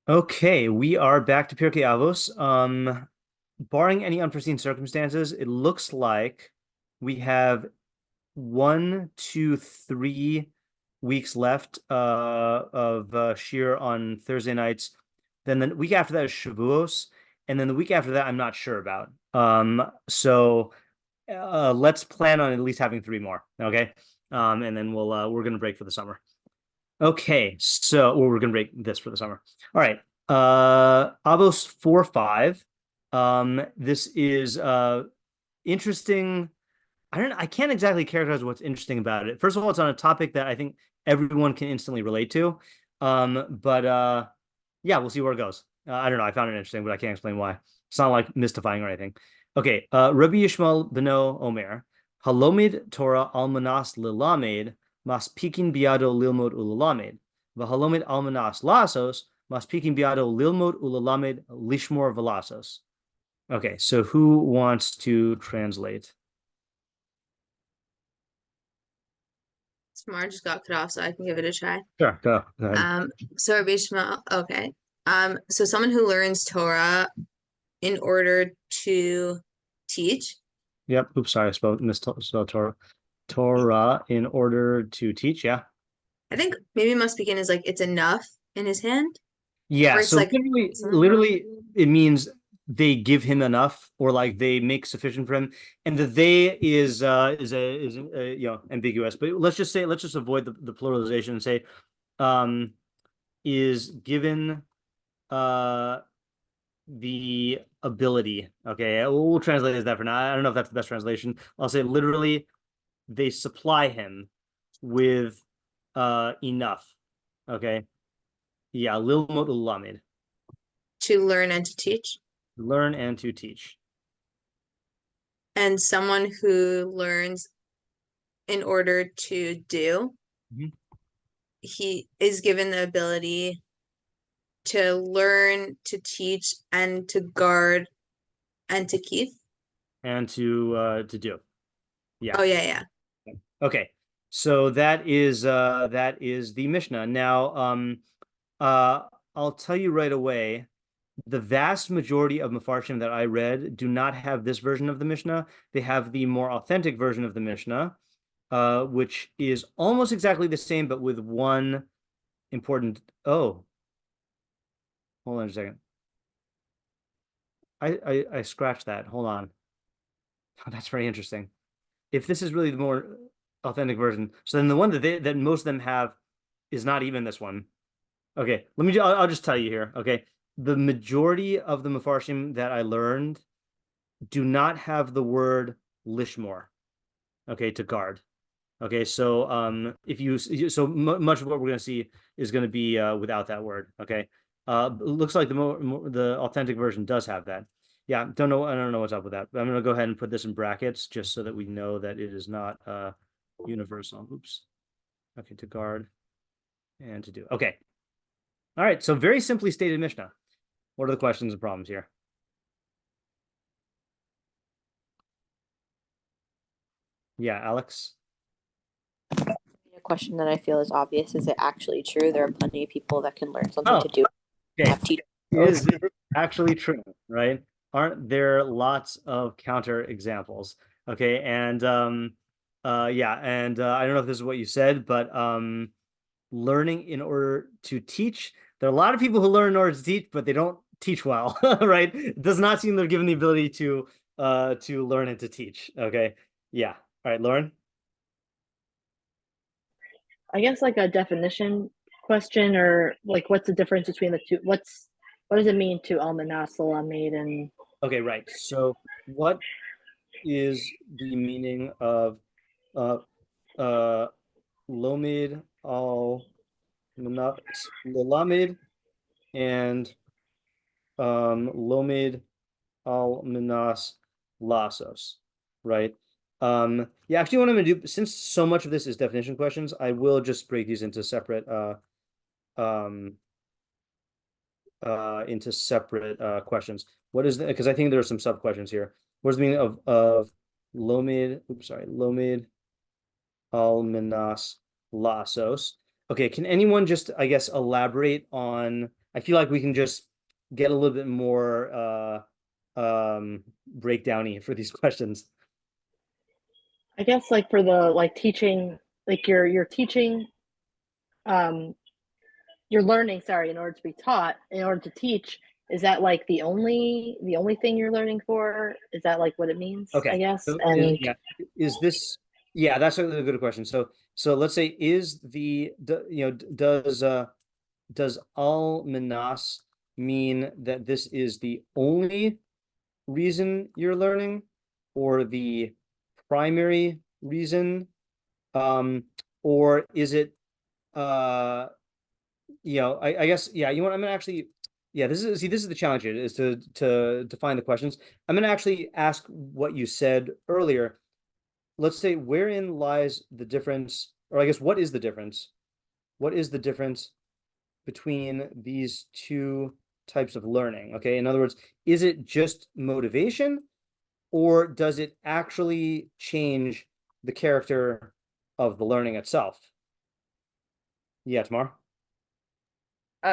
Okay, we are back to Pirkei Avos. Barring any unforeseen circumstances, it looks like we have 1, 2, 3 weeks left of shiur on Thursday nights. Then the week after that is Shavuos, and then the week after that, I'm not sure about. So let's plan on at least having 3 more. Okay, and then we're gonna break for the summer. Okay, so we're gonna break this for the summer. All right. Avos 4-5. This is interesting. I can't exactly characterize what's interesting about it. First of all, it's on a topic that I think everyone can instantly relate to. But yeah, we'll see where it goes. I don't know. I found it interesting, but I can't explain why. It's not like mystifying or anything. Okay, Rabbi Yishmael Beno Omer, Halomid Torah Almanas Lilamed, Maspikin Biado Lilmod Ulalamed, Vahalomid Almanas Lasos, Maspikin Biado Lilmod Ulalamed Lishmor Velasos. Okay, so who wants to translate? Smart just got cut off, so I can give it a try. Sure, go ahead. So Rabbi Shmuel, okay. So someone who learns Torah in order to teach. Yep. Oops, sorry, I misspelled Torah. Torah in order to teach, yeah. I think maybe must begin is like it's enough in his hand. Yeah, Or it's so like literally it means they give him enough or like they make sufficient for him. And the they is ambiguous, but let's just avoid the pluralization and say is given the ability. Okay, we'll translate it as that for now. I don't know if that's the best translation. I'll say literally they supply him with enough. Okay. Yeah, lilmod ulamid. to learn and to teach. Learn and to teach. And someone who learns in order to do, Mhm. he is given the ability to learn, to teach, and to guard and to keep. And to do. Yeah. Oh yeah. Okay. So that is the Mishnah. Now, I'll tell you right away, the vast majority of meforshim that I read do not have this version of the Mishnah. They have the more authentic version of the Mishnah, which is almost exactly the same, but with one important. Oh, hold on a second. I scratched that. Hold on. Oh, that's very interesting. If this is really the more authentic version, so then the one that most of them have is not even this one. Okay, I'll just tell you here. Okay, the majority of the mefarshim that I learned do not have the word lishmor. Okay, to guard. Okay, so if you so much of what we're going to see is going to be without that word. Okay, looks like the authentic version does have that. Yeah, don't know. I don't know what's up with that. But I'm going to go ahead and put this in brackets just so that we know that it is not universal. Oops. Okay, to guard and to do. Okay. All right. So very simply stated Mishnah. What are the questions and problems here? Yeah, Alex. A question that I feel is obvious. Is it actually true? There are plenty of people that can learn something Oh, to do. okay. Have teachers. Is it actually true, right? Aren't there lots of counter examples? Okay, and yeah, and I don't know if this is what you said, but learning in order to teach. There are a lot of people who learn in order to teach, but they don't teach well, right? It does not seem they're given the ability to learn and to teach. Okay. Yeah. All right, Lauren. I guess like a definition question, or like what's the difference between the two? What does it mean to almanas lamed and Okay, right. So what is the meaning of uh lomid al lalamid and lomid al minas lasos, right? Yeah, actually what I'm gonna do, since so much of this is definition questions, I will just break these into separate um questions. What is the, because I think there are some sub questions here. What is the meaning of lomid, oops, sorry, lomid al minas lasos? Okay, can anyone just, I guess, elaborate on I feel like we can just get a little bit more breakdowny for these questions. I guess like for the like teaching, like you're teaching, you're learning, sorry, in order to be taught, in order to teach. Is that like the only thing you're learning for? Is that like what it means? Okay. I guess. So And is this, yeah, that's a good question. So let's say does al minas mean that this is the only reason you're learning, or the primary reason, or is it I guess, yeah, I'm gonna actually, yeah, this is the challenge here, is to define the questions. I'm gonna actually ask what you said earlier. Let's say, wherein lies the difference, or I guess, what is the difference? What is the difference between these two types of learning? Okay, in other words, is it just motivation, or does it actually change the character of the learning itself? Yeah, Tamar?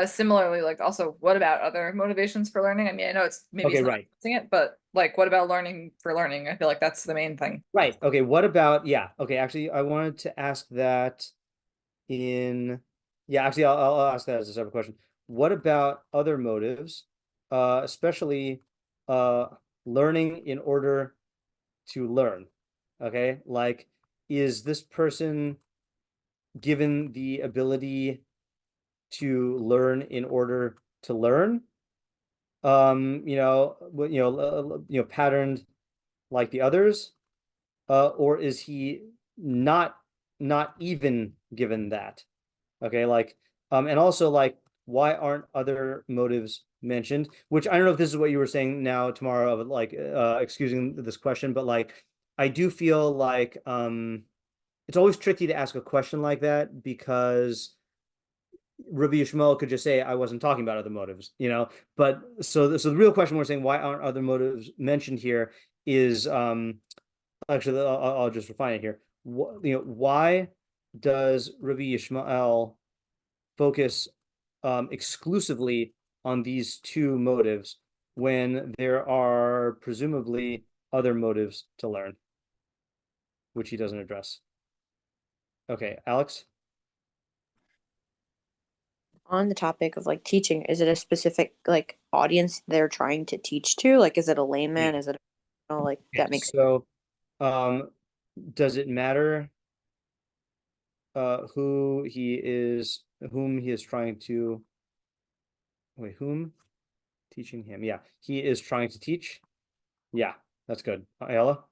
Similarly, like also, what about other motivations for learning? I mean, I know it's maybe Okay, it's not right. it, but like, what about learning for learning? I feel like that's the main thing. Right. Okay. What about, yeah. Okay. Actually, I wanted to ask that yeah, actually, I'll ask that as a separate question. What about other motives, especially learning in order to learn? Okay. Like, is this person given the ability to learn in order to learn? Patterned like the others, or is he not even given that? Okay, like, and also, like, why aren't other motives mentioned? Which, I don't know if this is what you were saying now, tomorrow, of like excusing this question, but like, I do feel like it's always tricky to ask a question like that, because Rabbi Yishmael could just say, I wasn't talking about other motives, But so the real question, we're saying, why aren't other motives mentioned here, is actually, I'll just refine it here. Why does Rabbi Yishmael focus exclusively on these two motives when there are presumably other motives to learn, which he doesn't address? Okay, Alex? On the topic of like teaching, is it a specific like audience they're trying to teach to? Like, is it a layman? Yeah. Is it, like that makes So, does it matter whom he is trying to, wait, whom? Teaching him. Yeah, he is trying to teach. Yeah, that's good. Ayala?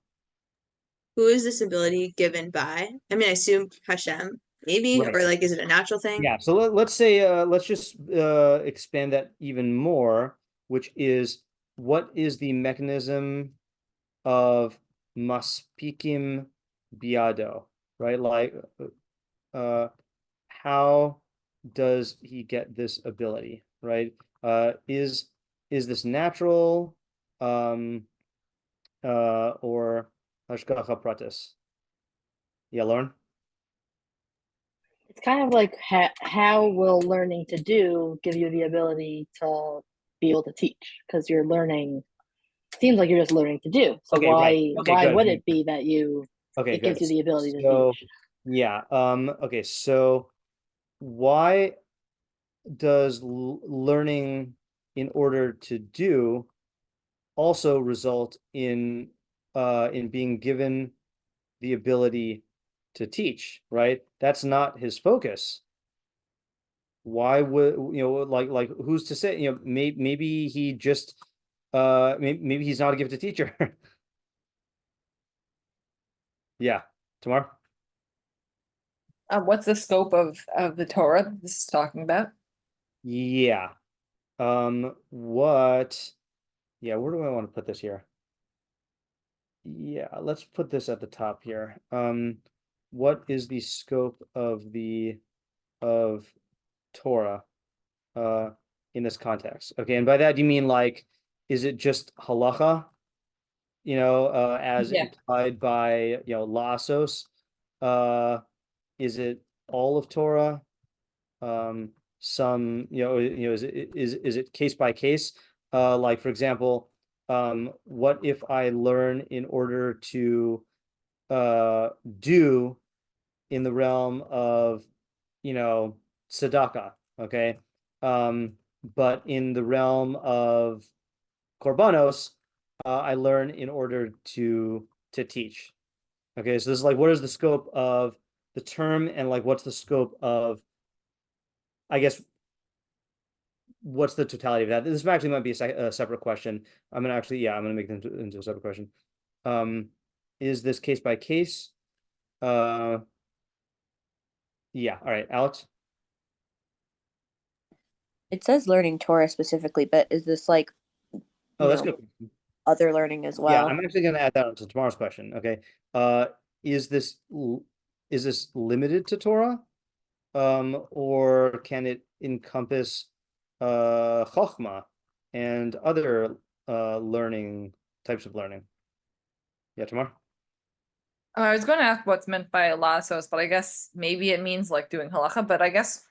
Who is this ability given by? I mean, I assume Hashem, maybe, Right. or like, is it a natural thing? Yeah, so let's say, let's just expand that even more, which is, what is the mechanism of maspikim biado, right? Like, how does he get this ability, right? Is this natural, or hashgacha pratis? Yeah, Lauren? it's kind of like how will learning to do give you the ability to be able to teach? Because you're learning, seems like you're just learning to do. So Okay, right. Okay, why good. would it be that Okay, it good. gives you the ability to So, teach? yeah. Okay, so why does learning in order to do also result in being given the ability to teach, right? That's not his focus. Why would, like who's to say, maybe he just maybe he's not a gifted teacher. Yeah, Tamar? What's the scope of the Torah that this is talking about? Yeah. Yeah, where do I want to put this here? Yeah, let's put this at the top here. What is the scope of Torah in this context? Okay, and by that, do you mean, like, is it just halacha, as Yeah. implied by, la'asos? Is it all of Torah? some, is it case by case? Like, for example, what if I learn in order to do in the realm of, tzedakah, okay? But in the realm of korbanos, I learn in order to teach. Okay, so this is like, what is the scope of the term, and like, what's the scope of, I guess, what's the totality of that? This actually might be a separate question. I'm gonna make them into a separate question. Is this case by case? Yeah. All right, Alex. It says learning Torah specifically, but is this like Oh, that's know, good. other learning as Yeah, well? I'm actually going to add that onto tomorrow's question. Okay. Is this limited to Torah? Or can it encompass chokhmah and other types of learning? Yeah, tomorrow. I was going to ask what's meant by lasos, but I guess maybe it means like doing halacha. But I guess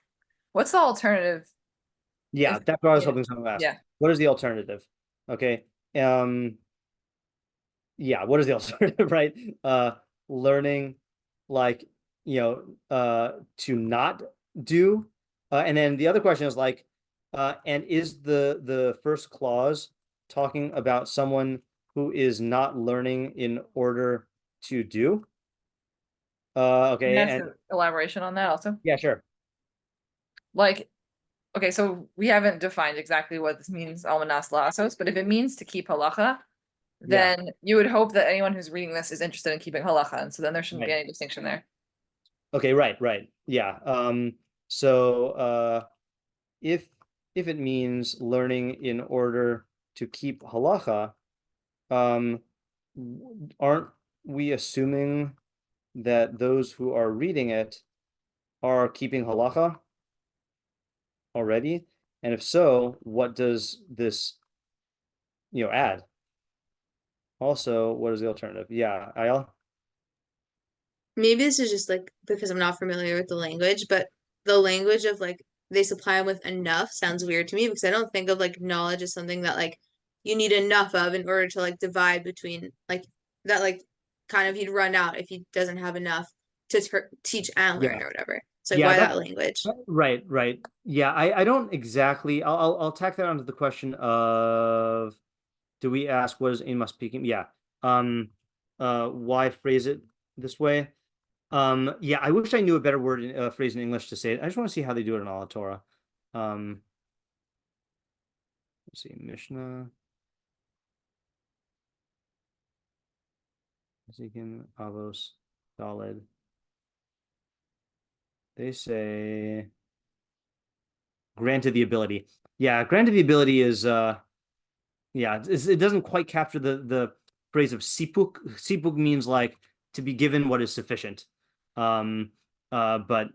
what's the alternative? Yeah, that's what I was hoping someone would ask. Yeah. What is the alternative? Okay. Yeah, what is the alternative, right? Learning, like, to not do. And then the other question is like, and is the first clause talking about someone who is not learning in order to do? Okay, And elaboration on that also. Yeah, sure. Like, okay, so we haven't defined exactly what this means, almanas lasos, but if it means to keep halacha, then you would hope that anyone who's reading this is interested in keeping halacha, and so then there shouldn't be any distinction there. Okay, right. Yeah. So if it means learning in order to keep halacha, aren't we assuming that those who are reading it are keeping halacha already? And if so, what does this add? Also, what is the alternative? Yeah, Ayala? Maybe this is just like because I'm not familiar with the language, but the language of like they supply them with enough sounds weird to me because I don't think of like knowledge as something that like you need enough of in order to like divide between like that like kind of he'd run out if he doesn't have enough to teach and learn or whatever. So like, why that language? Right. Yeah, I don't exactly. I'll tack that onto the question of, do we ask what is Amos speaking? Yeah. Why phrase it this way? Yeah, I wish I knew a better word phrase in English to say it. I just want to see how they do it in all Torah. Let's see, mishnah. Pirikei Avos, Daled. They say granted the ability. Yeah, granted the ability is it doesn't quite capture the phrase of sipuk. Sipuk means like to be given what is sufficient. But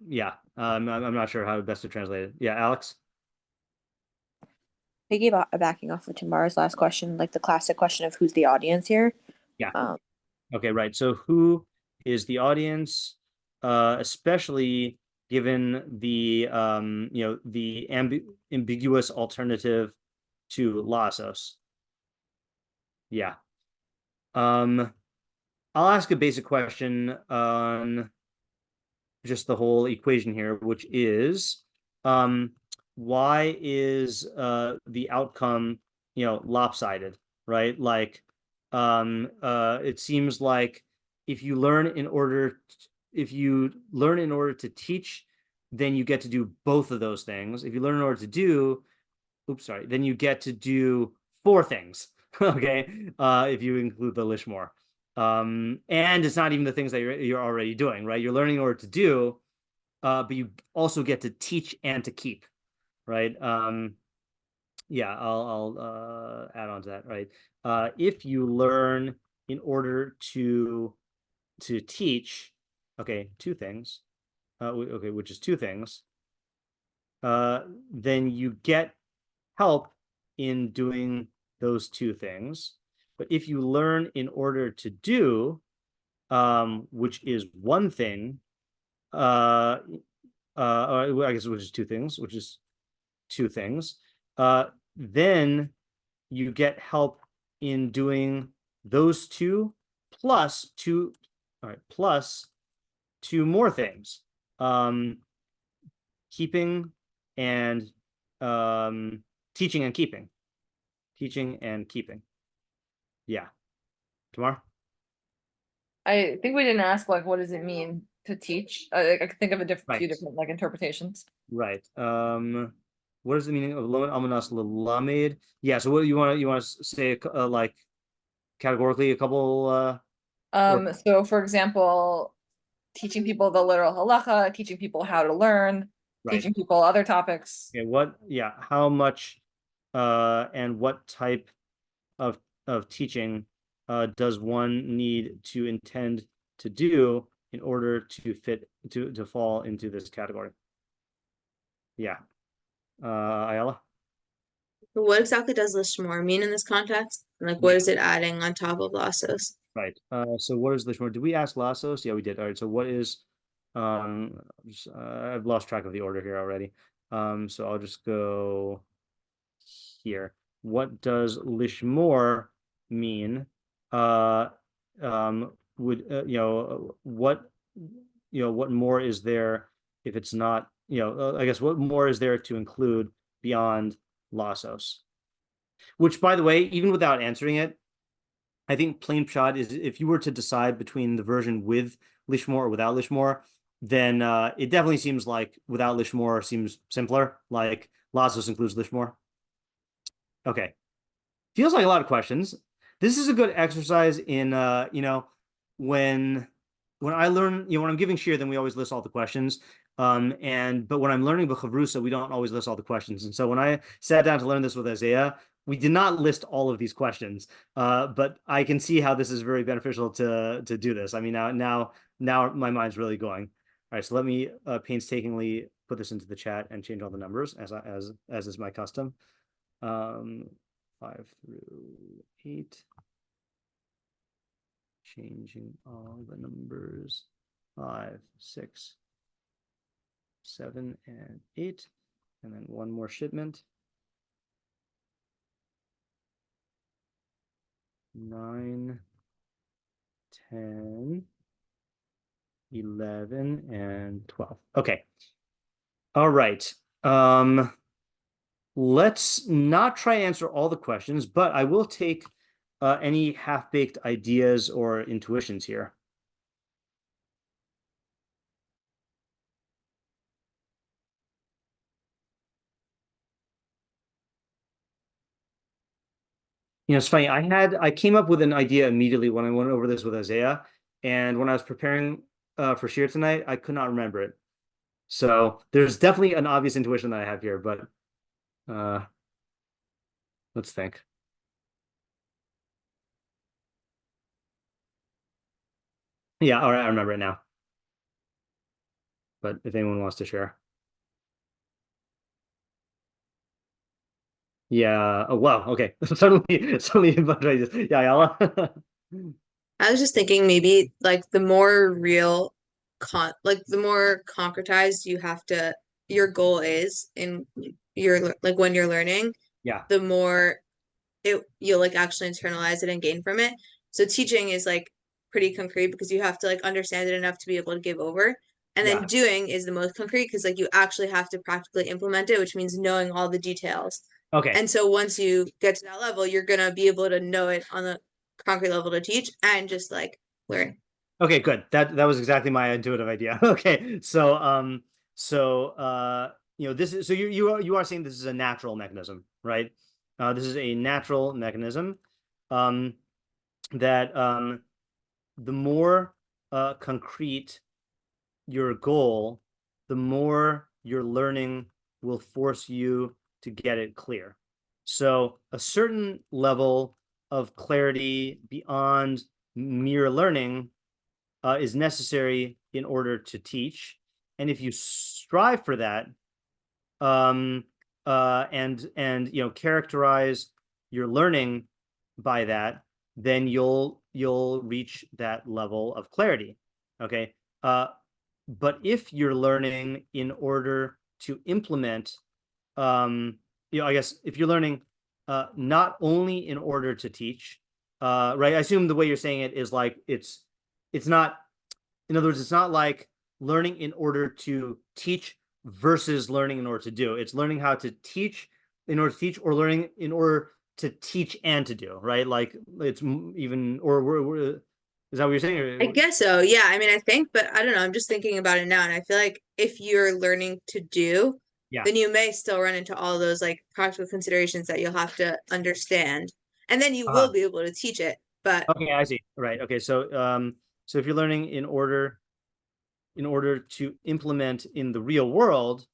yeah, I'm not sure how best to translate it. Yeah, Alex. Backing off of tomorrow's last question, like the classic question of who's the audience here. Yeah. Okay, right. So who is the audience, especially given the the ambiguous alternative to lasos? Yeah. I'll ask a basic question on just the whole equation here, which is, why is the outcome lopsided, right? Like, it seems like if you learn in order to teach, then you get to do both of those things. If you learn in order to do, then you get to do 4 things. Okay, if you include the lishmor. And it's not even the things that you're already doing, right? You're learning in order to do, but you also get to teach and to keep, right? Yeah, I'll add on to that, right? If you learn in order to teach, okay, 2 things, okay, which is 2 things, then you get help in doing those 2 things. But if you learn in order to do, which is 1 thing, I guess which is 2 things, which is two things, then you get help in doing those two plus two, all right, plus two more things, keeping and teaching and keeping. Yeah. Tamar? I think we didn't ask like what does it mean to teach? I could think of a few Right. different like interpretations. Right. What is the meaning of lo amanas lamed? Yeah. So what you want to say like categorically a couple So for example, teaching people the literal halacha, teaching people how to learn, right. teaching people other topics. Okay, how much and what type of teaching does one need to intend to do in order to fit to fall into this category? Yeah. Ayala? What exactly does lishmor mean in this context? And like, what is it adding on top of lassos? Right. So what is lishmor? Did we ask lassos? Yeah, we did. All right. So what is I've lost track of the order here already. So I'll just go here. What does lishmor mean? Would what more is there if it's not, I guess what more is there to include beyond lassos? Which, by the way, even without answering it, I think plain pshat is if you were to decide between the version with lishmor or without lishmor, then it definitely seems like without lishmor seems simpler. Like lassos includes lishmor. Okay, feels like a lot of questions. This is a good exercise in when I learn, when I'm giving shiur, then we always list all the questions. But when I'm learning b'chavrusa, we don't always list all the questions. And so when I sat down to learn this with Isaiah, we did not list all of these questions. But I can see how this is very beneficial to do this. I mean, now my mind's really going. All right, so let me painstakingly put this into the chat and change all the numbers as is my custom. 5 through 8. Changing all the numbers. 5, 6, 7, and 8. And then one more shipment. 9, 10, 11, and 12. Okay. All right. Let's not try to answer all the questions, but I will take any half-baked ideas or intuitions here. It's funny. I came up with an idea immediately when I went over this with Isaiah, and when I was preparing for shiur tonight, I could not remember it. So there's definitely an obvious intuition that I have here, but let's think. Yeah, all right, I remember it now. But if anyone wants to share. Yeah. Oh, wow. Okay. suddenly a bunch of ideas. Yeah, Ayala. I was just thinking maybe like the more real the more concretized your goal is in your like when you're learning, Yeah. the more you'll like actually internalize it and gain from it. So teaching is like pretty concrete because you have to like understand it enough to be able to give over. And then doing is the most concrete because like you actually have to practically implement it, which means knowing all the details. Okay. And so once you get to that level, you're gonna be able to know it on the concrete level to teach and just like learn. Okay, good. That was exactly my intuitive idea. Okay. So this is, so you are saying this is a natural mechanism, right? This is a natural mechanism that the more concrete your goal, the more your learning will force you to get it clear. So a certain level of clarity beyond mere learning is necessary in order to teach. And if you strive for that, and characterize your learning by that, then you'll reach that level of clarity. Okay. But if you're learning in order to implement I guess if you're learning not only in order to teach, right? I assume the way you're saying it is like it's not, in other words, it's not like learning in order to teach versus learning in order to do. It's learning how to teach in order to teach, or learning in order to teach and to do, right? Like it's even, or is that what you're saying? Or, I guess so. Yeah. I mean, I think, but I don't know. I'm just thinking about it now. And I feel like if you're learning to do, yeah. then you may still run into all those like practical considerations that you'll have to understand. And then you will be able to teach it. But Okay, I see. Right. Okay. So if you're learning in order to implement in the real world,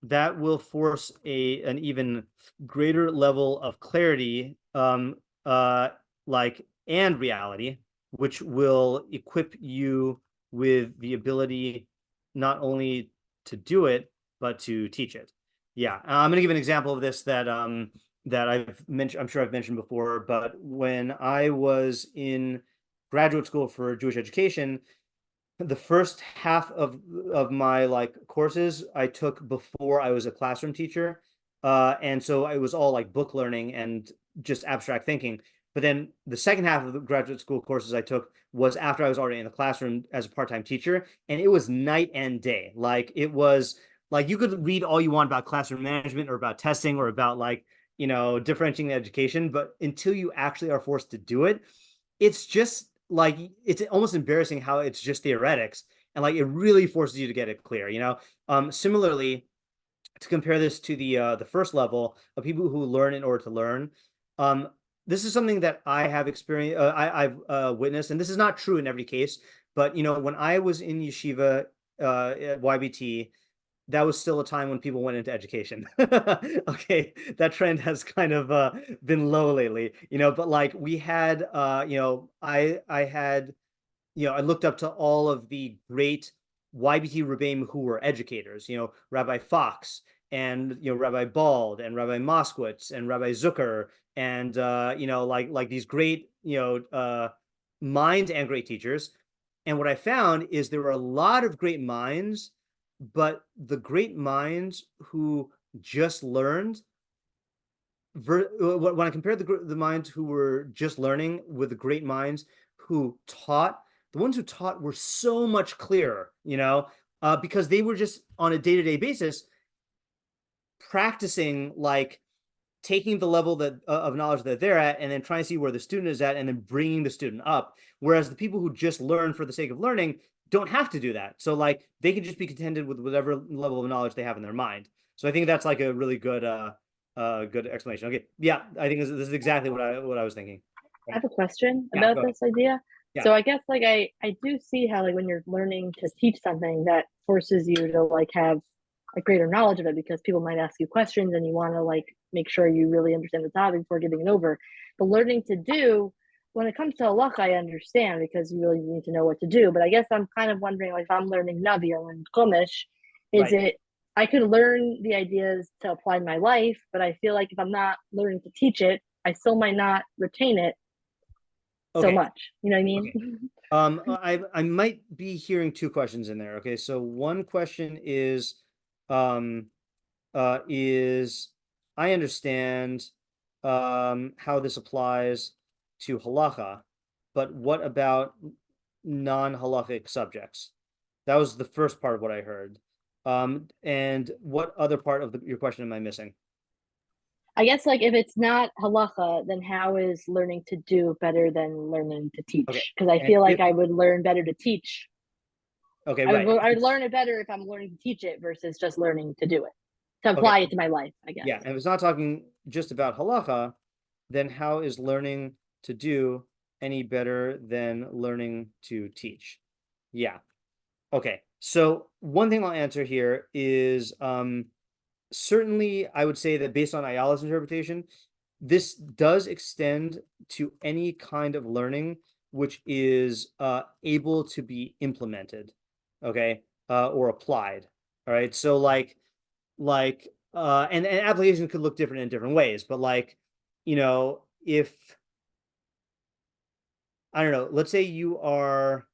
that will force an even greater level of clarity, like, and reality, which will equip you with the ability not only to do it, but to teach it. Yeah, I'm gonna give an example of this that I've mentioned, I'm sure I've mentioned before, but when I was in graduate school for Jewish education, the first half of my like courses I took before I was a classroom teacher, and so it was all like book learning and just abstract thinking. But then the second half of the graduate school courses I took was after I was already in the classroom as a part-time teacher, and it was night and day. Like it was like you could read all you want about classroom management or about testing or about like differentiating education, but until you actually are forced to do it, it's just like it's almost embarrassing how it's just theoretics, and like it really forces you to get it clear. Similarly, to compare this to the first level of people who learn in order to learn, this is something that I have experienced, I've witnessed, and this is not true in every case, but when I was in yeshiva at YBT, that was still a time when people went into education. Okay, that trend has kind of been low lately, but like we had, I had, I looked up to all of the great YBT Rebbeim who were educators, Rabbi Fox and, Rabbi Bald and Rabbi Moskowitz and Rabbi Zucker and, like these great, minds and great teachers. And what I found is there were a lot of great minds, but the great minds who just learned, when I compared the minds who were just learning with the great minds who taught, the ones who taught were so much clearer, because they were just on a day-to-day basis practicing, like taking the level that of knowledge that they're at and then trying to see where the student is at and then bringing the student up. Whereas the people who just learn for the sake of learning don't have to do that. So like they can just be contented with whatever level of knowledge they have in their mind. So I think that's like a really good good explanation. Okay. Yeah, I think this is exactly what I was thinking. I have a question Yeah, about this idea. Yeah. So I guess like I do see how like when you're learning to teach something, that forces you to like have a greater knowledge of it, because people might ask you questions and you want to like make sure you really understand the topic before giving it over. But learning to do, when it comes to halacha, I understand because you really need to know what to do. But I guess I'm kind of wondering, like if I'm learning Navi or learning Chumash, is Right. it I could learn the ideas to apply in my life, but I feel like if I'm not learning to teach it, I still might not retain it so Okay. much. You know what I mean? Okay. I might be hearing two questions in there. Okay, so one question is I understand how this applies to halacha, but what about non-halachic subjects? That was the first part of what I heard. And what other part of your question am I missing? I guess like if it's not halacha, then how is learning to do better than learning to Okay. teach? Because I And feel like if I would learn better to teach. okay, I right. would learn it better if I'm learning to teach it versus just learning to do it, to Okay. apply it to my life, I guess. Yeah, and if it's not talking just about halacha, then how is learning to do any better than learning to teach? Yeah. Okay. So one thing I'll answer here is certainly I would say that based on Ayala's interpretation, this does extend to any kind of learning which is able to be implemented, okay, or applied. All right. So and application could look different in different ways, but like, if I don't know, let's say you're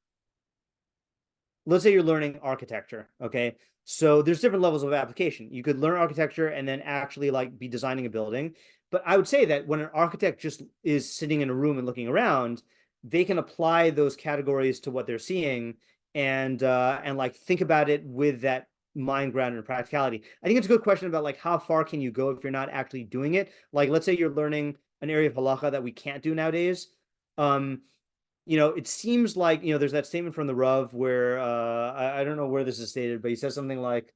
learning architecture, okay? So there's different levels of application. You could learn architecture and then actually like be designing a building. But I would say that when an architect just is sitting in a room and looking around, they can apply those categories to what they're seeing and like think about it with that mind grounded in practicality. I think it's a good question about like how far can you go if you're not actually doing it? Like let's say you're learning an area of halacha that we can't do nowadays. It seems like, there's that statement from the Rav where I don't know where this is stated, but he says something like,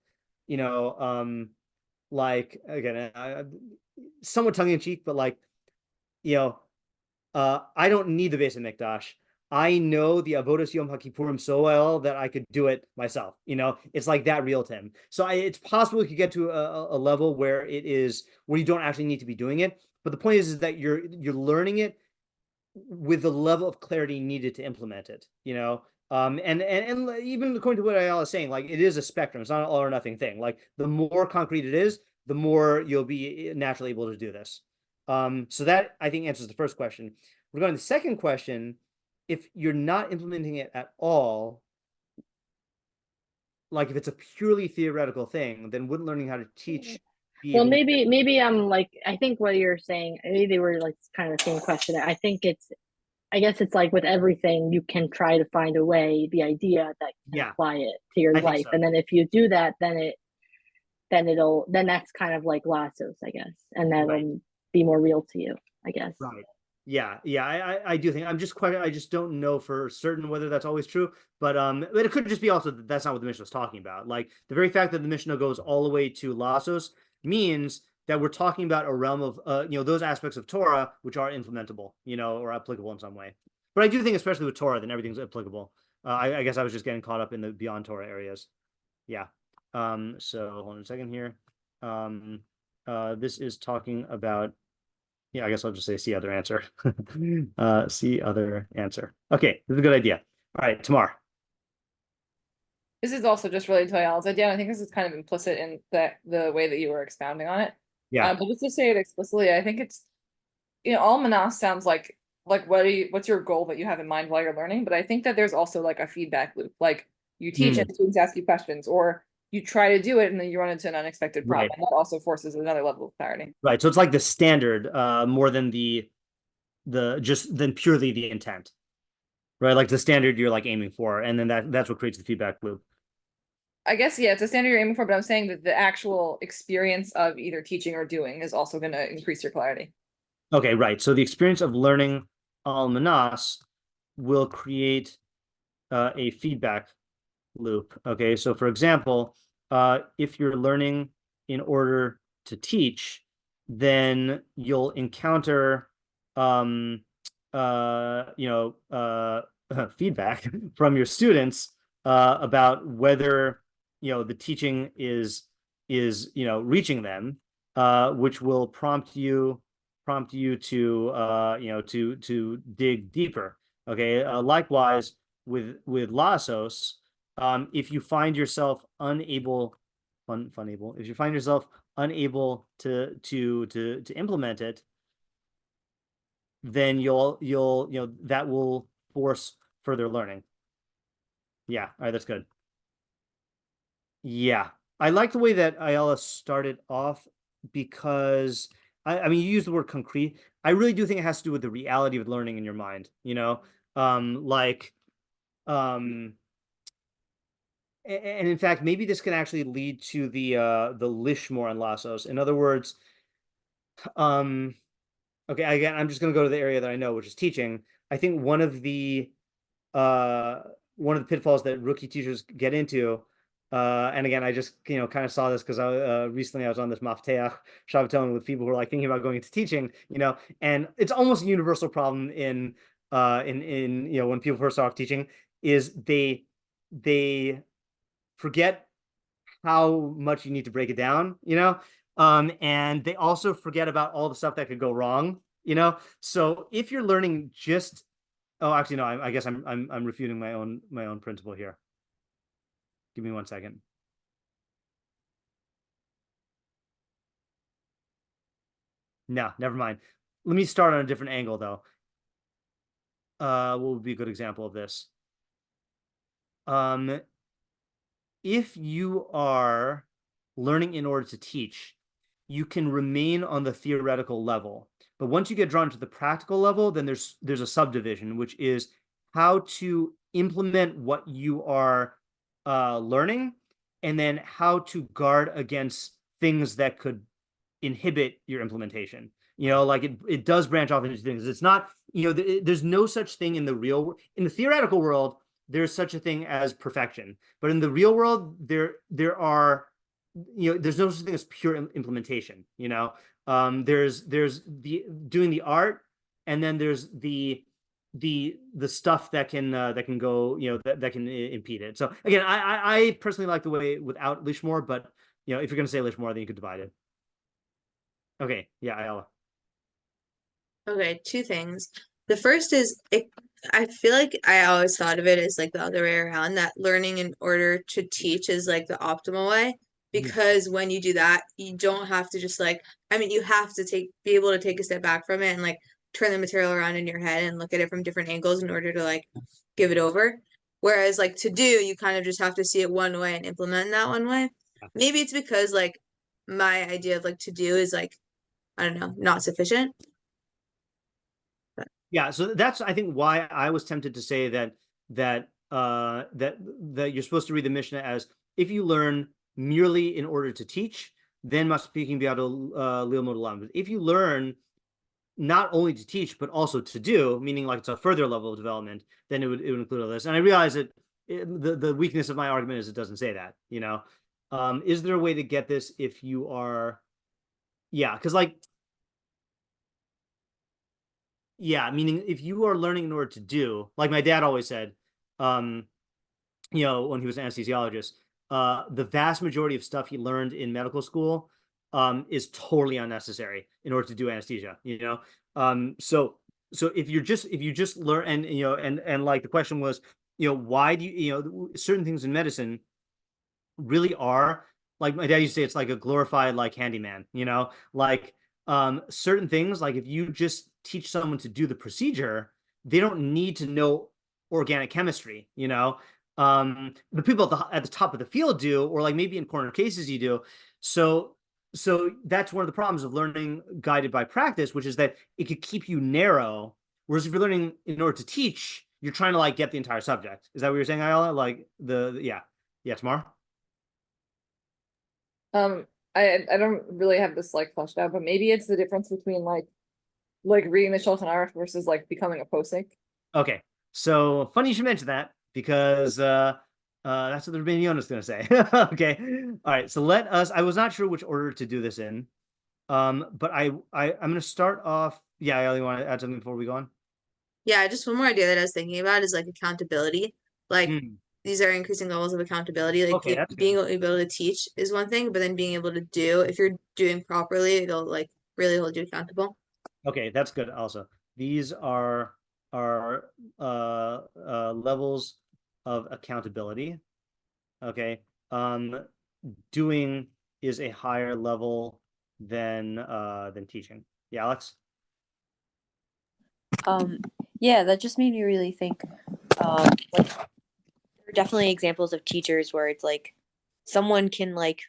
like again, somewhat tongue in cheek, but like, I don't need the Beis Hamikdash. I know the Avodas Yom HaKippurim so well that I could do it myself. It's like that real to him. So it's possible you could get to a level where where you don't actually need to be doing it. But the point is that you're learning it with the level of clarity needed to implement it. And even according to what Ayala is saying, like it is a spectrum. It's not an all or nothing thing. Like the more concrete it is, the more you'll be naturally able to do this. So that I think answers the first question. Regarding the second question, if you're not implementing it at all, like if it's a purely theoretical thing, then wouldn't learning how to teach be Well, able- maybe I'm like, I think what you're saying, maybe they were like kind of the same question. I guess it's like with everything, you can try to find a way, the idea that you can Yeah, apply it to your I think life. so. And then if you do that, then that's kind of like lassos, I guess. And that'll Right. be more real to you, I guess. Right. Yeah. I do think I just don't know for certain whether that's always true, but it could just be also that that's not what the Mishnah is talking about. Like the very fact that the Mishnah goes all the way to lassos means that we're talking about a realm of those aspects of Torah which are implementable, or applicable in some way. But I do think especially with Torah, then everything's applicable. I guess I was just getting caught up in the beyond Torah areas. Yeah. So hold on a second here. This is talking about. Yeah, I guess I'll just say see other answer. See other answer. Okay, this is a good idea. All right, tomorrow. This is also just related to Ayala's idea. I think this is kind of implicit in the way that you were expounding on it. Yeah. But just to say it explicitly, I think it's almanas sounds like what's your goal that you have in mind while you're learning? But I think that there's also like a feedback loop. Like you teach and students ask you questions, or you try to do it and then you run into an unexpected problem. Right. And that also forces another level of clarity. Right. So it's like the standard more than than purely the intent. Right? Like the standard you're like aiming for, and then that's what creates the feedback loop. I guess, yeah, it's a standard you're aiming for, but I'm saying that the actual experience of either teaching or doing is also going to increase your clarity. Okay, right. So the experience of learning almanas will create a feedback loop. Okay, so for example, if you're learning in order to teach, then you'll encounter feedback from your students about whether the teaching is reaching them, which will prompt you to dig deeper. Okay, likewise with lassos, if you find yourself unable to implement it, then that will force further learning. Yeah, all right, that's good. Yeah, I like the way that Ayala started off because I mean you use the word concrete. I really do think it has to do with the reality of learning in your mind, and in fact, maybe this can actually lead to the lishmor and lassos. In other words, okay, again, I'm just going to go to the area that I know, which is teaching. I think one of the pitfalls that rookie teachers get into, and again, I just kind of saw this because recently I was on this mafteach Shabbaton with people who are like thinking about going into teaching, and it's almost a universal problem in when people first start off teaching is they forget how much you need to break it down, and they also forget about all the stuff that could go wrong, So if you're learning oh, actually, no, I guess I'm refuting my own principle here. Give me 1 second. No, never mind. Let me start on a different angle though. What would be a good example of this? if you are learning in order to teach, you can remain on the theoretical level. But once you get drawn to the practical level, then there's a subdivision, which is how to implement what you are learning, and then how to guard against things that could inhibit your implementation. Like it does branch off into things. It's not, there's no such thing in the theoretical world. There's such a thing as perfection, but in the real world, there are, there's no such thing as pure implementation. There's the doing the art, and then there's the stuff that can go, that can impede it. So again, I personally like the way without lishmor, but if you're going to say lishmor, then you could divide it. Okay, yeah, Ayala. Okay, two things. The first is I feel like I always thought of it as like the other way around, that learning in order to teach is like the optimal way, because when you do that, you don't have to just like, I mean, you have to be able to take a step back from it and like turn the material around in your head and look at it from different angles in order to like give it over. Whereas like to do, you kind of just have to see it one way and implement in that one way. Maybe it's because like my idea of like to do is like, I don't know, not sufficient. Yeah, so that's, I think, why I was tempted to say that you're supposed to read the Mishnah as, if you learn merely in order to teach, then must speaking be able to lilmod olam. If you learn not only to teach but also to do, meaning like it's a further level of development, then it would include all this. And I realize that the weakness of my argument is it doesn't say that. Is there a way to get this if you are, because like. Yeah, meaning if you are learning in order to do, like my dad always said, when he was an anesthesiologist, the vast majority of stuff he learned in medical school is totally unnecessary in order to do anesthesia. So if you just learn, and and like the question was, why do certain things in medicine really are, like my dad used to say, it's like a glorified like handyman. Like certain things, like if you just teach someone to do the procedure, they don't need to know organic chemistry. The people at the top of the field do, or like maybe in corner cases you do. So that's one of the problems of learning guided by practice, which is that it could keep you narrow. Whereas if you're learning in order to teach, you're trying to like get the entire subject. Is that what you're saying, Ayala? Like yeah, tomorrow. I don't really have this like fleshed out, but maybe it's the difference between like reading the Shulchan Aruch versus like becoming a posek. Okay, so funny you should mention that, because that's what the Rביno Yona is going to say. Okay, all right. So I was not sure which order to do this in, but I'm going to start off. Yeah, I only want to add something before we go on. Yeah, just one more idea that I was thinking about is like accountability. Like these are increasing levels of accountability. Like Okay, that's being good. able to teach is one thing, but then being able to do, if you're doing properly, it'll like really hold you accountable. Okay, that's good. Also, these are levels of accountability. Okay, doing is a higher level than teaching. Yeah, Alex. Yeah, that just made me really think. Like, there are definitely examples of teachers where it's like someone can like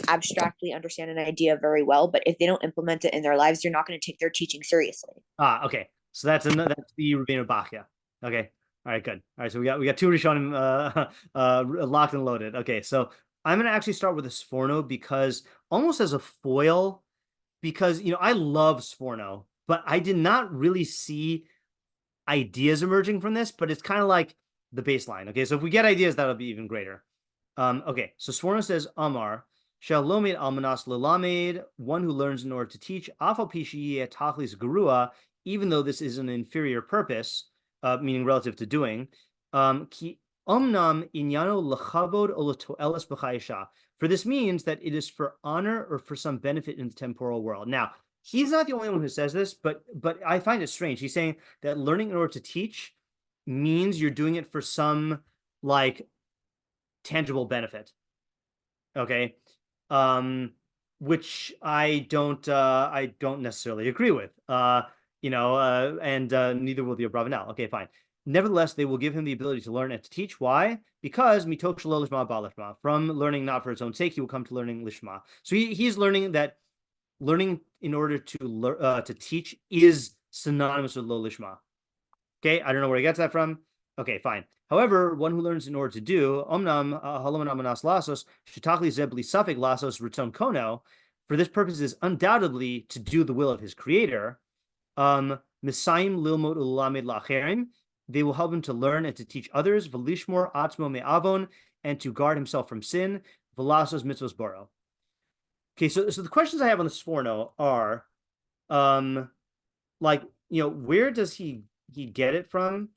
abstractly understand an idea very well, but if they don't implement it in their lives, they're not going to take their teaching seriously. Okay. So that's the Rביno Bachya. Okay. All right, good. All right, so we got two Rishonim locked and loaded. Okay, so I'm gonna actually start with a Sforno, because almost as a foil, because I love Sforno, but I did not really see ideas emerging from this, but it's kind of like the baseline. Okay, so if we get ideas, that'll be even greater. Okay, so Sforno says Amar, Shalomid Almanas Lalamed, one who learns in order to teach, Afal Pishi Tachlis Gurua, even though this is an inferior purpose, meaning relative to doing, Ki Omnam Inyano Lachavod Olatoelas B'chai. For this means that it is for honor or for some benefit in the temporal world. Now, he's not the only one who says this, but I find it strange. He's saying that learning in order to teach means you're doing it for some like tangible benefit. Okay. Which I don't necessarily agree with. And neither will the Abrabbanel. Okay, fine. Nevertheless, they will give him the ability to learn and to teach. Why? Because mitoch shelo lishma ba lishma. From learning not for its own sake, he will come to learning lishma. So he's learning that learning in order to teach is synonymous with lo lishma. Okay, I don't know where he gets that from. Okay, fine. However, one who learns in order to do, omnam haloman amanas lasos shitachli zebli safek lasos ritzon kono, for this purpose is undoubtedly to do the will of his creator. Misayim lilmod ulamed lacherim. They will help him to learn and to teach others. V'lishmor atzmo me'avon, and to guard himself from sin. V'lasos mitzvos boro. Okay, so the questions I have on the Sforno are, where does he get it from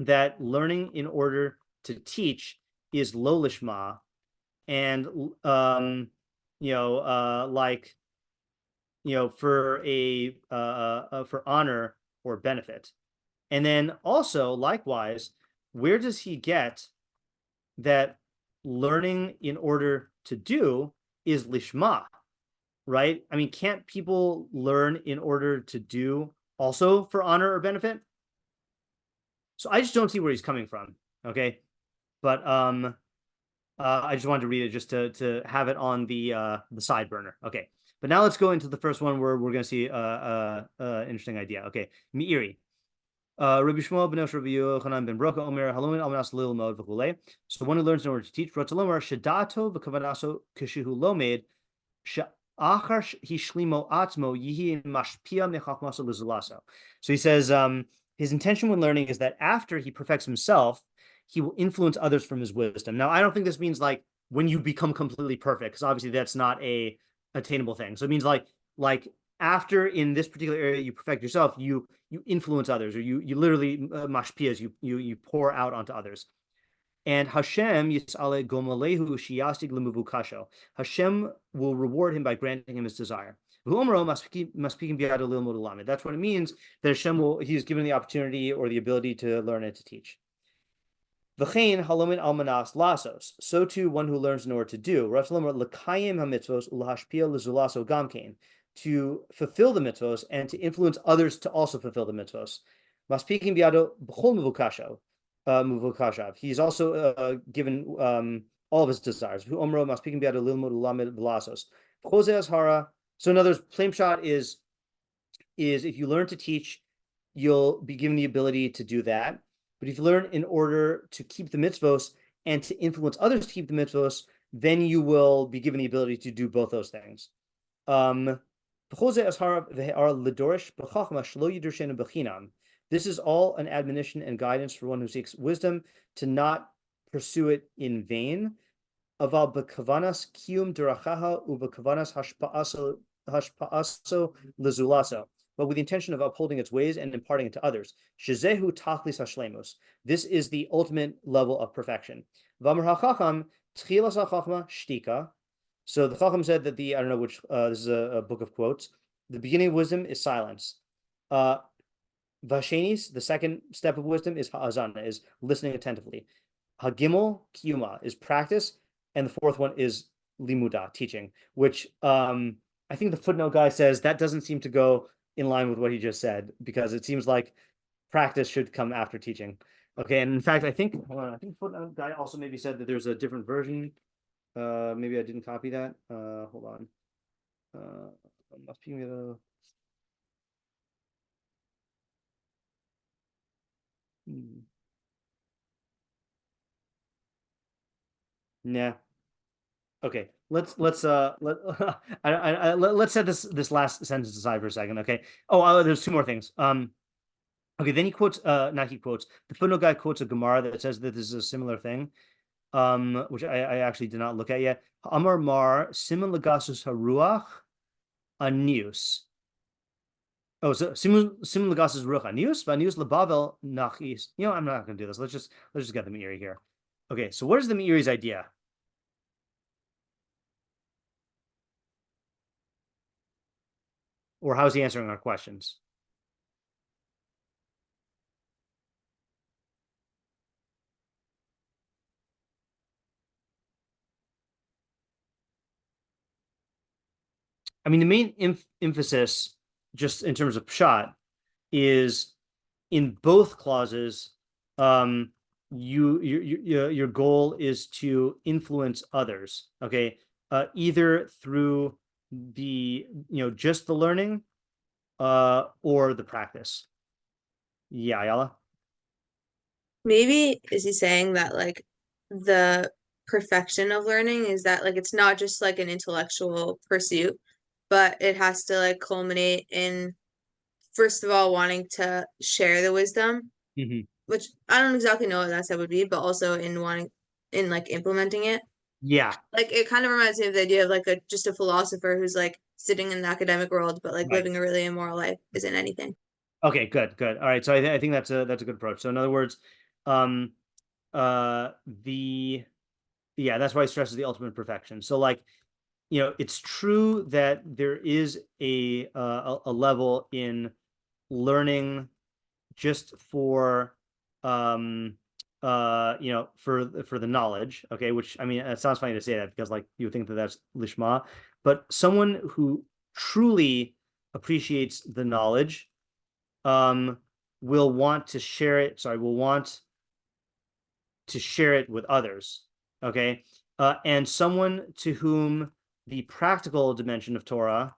that learning in order to teach is lo lishma, and for honor or benefit. And then also, likewise, where does he get that learning in order to do is lishma, right? I mean, can't people learn in order to do also for honor or benefit? So I just don't see where he's coming from, okay? But I just wanted to read it just to have it on the side burner, okay? But now let's go into the first one where we're going to see interesting idea. Okay, Meiri. Rabbi Shmuel ben Rabbi Yochanan ben Broka Omer Halomin Almanas Lil Mod v'Chulei. So one who learns in order to teach, Rotzalomer Shadato v'Kavanaso Kishihu Lomed Sha'achar Hishlimo Atzmo Yihi Mashpia Mechachmaso Lizulaso. So he says his intention when learning is that after he perfects himself, he will influence others from his wisdom. Now, I don't think this means like when you become completely perfect, because obviously that's not a attainable thing. So it means like after in this particular area you perfect yourself, you influence others, or you literally mashpias, you pour out onto others. And Hashem yisale gomalehu shiyastig lemuvu kasho. Hashem will reward him by granting him his desire. That's what it means that Hashem he's given the opportunity or the ability to learn and to teach. V'chein halomin almanas lasos. So too one who learns in order to do. L'kayim hamitzvos ulahashpia lezulaso gamkein. To fulfill the mitzvos and to influence others to also fulfill the mitzvos. Maspikim biado b'chol muvukashav. He's also given all of his desires. Umro maspikim biado lilmod ulamed v'lasos. V'chozeh azhara. So in other words, plain shot is if you learn to teach, you'll be given the ability to do that. But if you learn in order to keep the mitzvos and to influence others to keep the mitzvos, then you will be given the ability to do both those things. This is all an admonition and guidance for one who seeks wisdom to not pursue it in vain. But with the intention of upholding its ways and imparting it to others. This is the ultimate level of perfection. So the Chacham said that I don't know which, this is a book of quotes. The beginning of wisdom is silence. Vashenis, the second step of wisdom is ha'azana, is listening attentively. Hagimel, kiyuma, is practice. And the fourth one is limuda, teaching, which I think the footnote guy says that doesn't seem to go in line with what he just said, because it seems like practice should come after teaching. Okay, and in fact, I think footnote guy also maybe said that there's a different version. Maybe I didn't copy that. Hold on. Must be the. Nah. Okay. Let's set this last sentence aside for a second. Okay. Oh, there's two more things. Okay. Then he quotes. Not he quotes. The footnote guy quotes a Gemara that says that this is a similar thing. Which I actually did not look at yet. Amar Mar Simon Legasus Haruach Anius. Oh, so Simon Legasus Ruach Anius, Vanius Lebavel Nachis. I'm not going to do this. Let's just get the Meiri here. Okay, so what is the Meiri's idea? Or how is he answering our questions? I mean, the main emphasis, just in terms of pshat, is in both clauses, your goal is to influence others, okay, either through the just the learning, or the practice. Yeah, Ayala. Maybe is he saying that like the perfection of learning is that like it's not just like an intellectual pursuit, but it has to like culminate in first of all wanting to share the wisdom, which I don't exactly know what that step would be, but also in wanting in like implementing it. Yeah. Like it kind of reminds me of the idea of like just a philosopher who's like sitting in the academic world, but like Right. living a really immoral life isn't anything. Okay, good. All right. So I think that's a good approach. So in other words, that's why he stresses the ultimate perfection. So like, it's true that there is a level in learning just for for the knowledge, okay, which I mean, it sounds funny to say that because like you would think that that's lishma, but someone who truly appreciates the knowledge will want to share it, will want to share it with others, okay, and someone to whom the practical dimension of Torah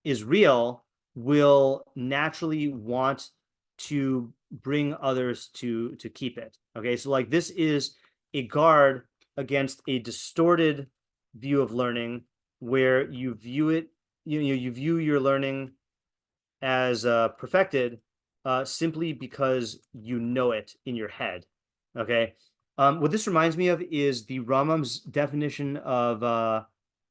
is real will naturally want to bring others to keep it. Okay, so like this is a guard against a distorted view of learning where you view it, you view your learning as perfected simply because you know it in your head. Okay, what this reminds me of is the Rambam's definition of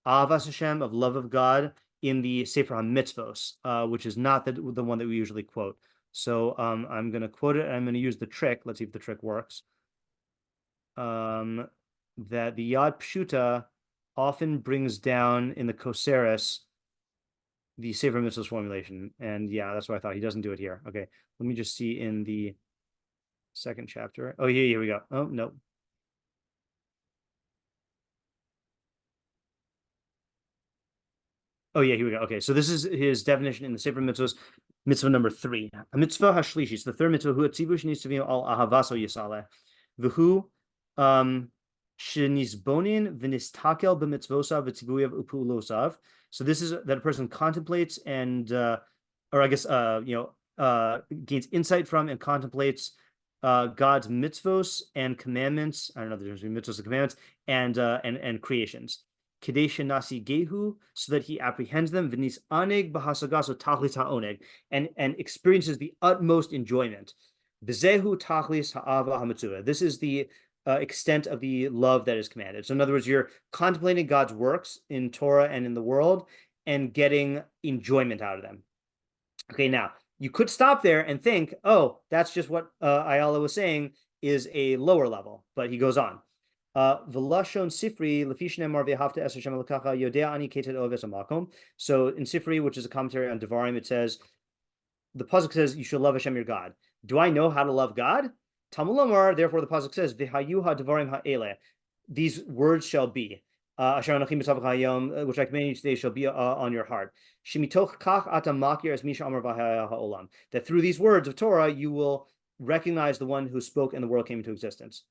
Avas Hashem, of love of God, in the Sefer HaMitzvos, which is not the one that we usually quote. So I'm going to quote it, and I'm going to use the trick. Let's see if the trick works. That the Yad Pshuta often brings down in the Koseres the Sefer HaMitzvos formulation. And yeah, that's what I thought. He doesn't do it here. Okay, let me just see in the second chapter. Oh, here we go. Oh, no. Oh yeah, here we go. Okay, so this is his definition in the Sefer Mitzvos, mitzvah number 3. A mitzvah hashlishi. So the third mitzvah, hu atzivu needs to be al ahavaso yisale. V'hu shenizbonin v'nistakel b'mitzvosav v'tzivuyav upulosav. So this is that a person contemplates and, or I guess, gains insight from and contemplates God's mitzvos and commandments. I don't know the difference between mitzvos and commandments and creations. Kadesha nasi gehu, so that he apprehends them, v'nis aneg bahasagaso tachlis ha'oneg, and experiences the utmost enjoyment. V'zehu tachlis ha'ava ha'mitzvah. This is the extent of the love that is commanded. So in other words, you're contemplating God's works in Torah and in the world and getting enjoyment out of them. Okay, now you could stop there and think, oh, that's just what Ayala was saying is a lower level, but he goes on. V'lashon sifri lefishnemar v'havta es Hashem elakacha yodea ani keted oves amakom. So in Sifri, which is a commentary on Devarim, it says, the pasuk says you should love Hashem your God. Do I know how to love God? Talmud Lomar, therefore the pasuk says v'hayu ha-devarim ha'ele. These words shall be. Asher anachim b'savach hayom, which I command you today, shall be on your heart. Shemitoch kach ata makir es misha amar v'haya ha'olam. That through these words of Torah you will recognize the one who spoke and the world came into existence.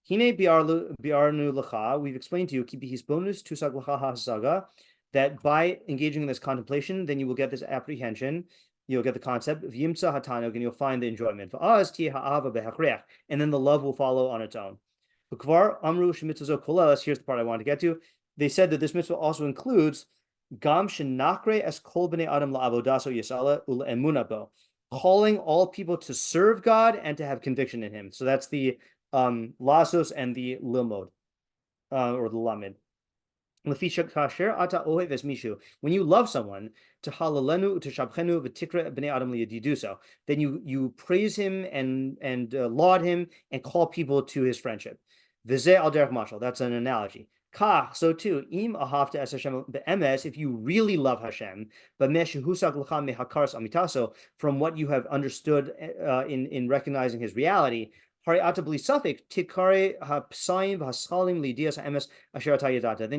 Hine biarnu lecha, we've explained to you, ki bihisbonus tusag lecha hasaga, that by engaging in this contemplation, then you will get this apprehension, you'll get the concept, v'yimtza hatanug, and you'll find the enjoyment. V'az ti ha'ava behachreach, and then the love will follow on its own. V'kvar amru shemitzvah kolelas, here's the part I want to get to. They said that this mitzvah also includes gam shenakre es kol b'nei adam la'avodaso yisala u'le'emuna bo, calling all people to serve God and to have conviction in Him. So that's the lasos and the lilmod, or the lamed. When you love someone, then you praise him and laud him and call people to his friendship. That's an analogy. So too, if you really love Hashem, from what you have understood in recognizing His reality, then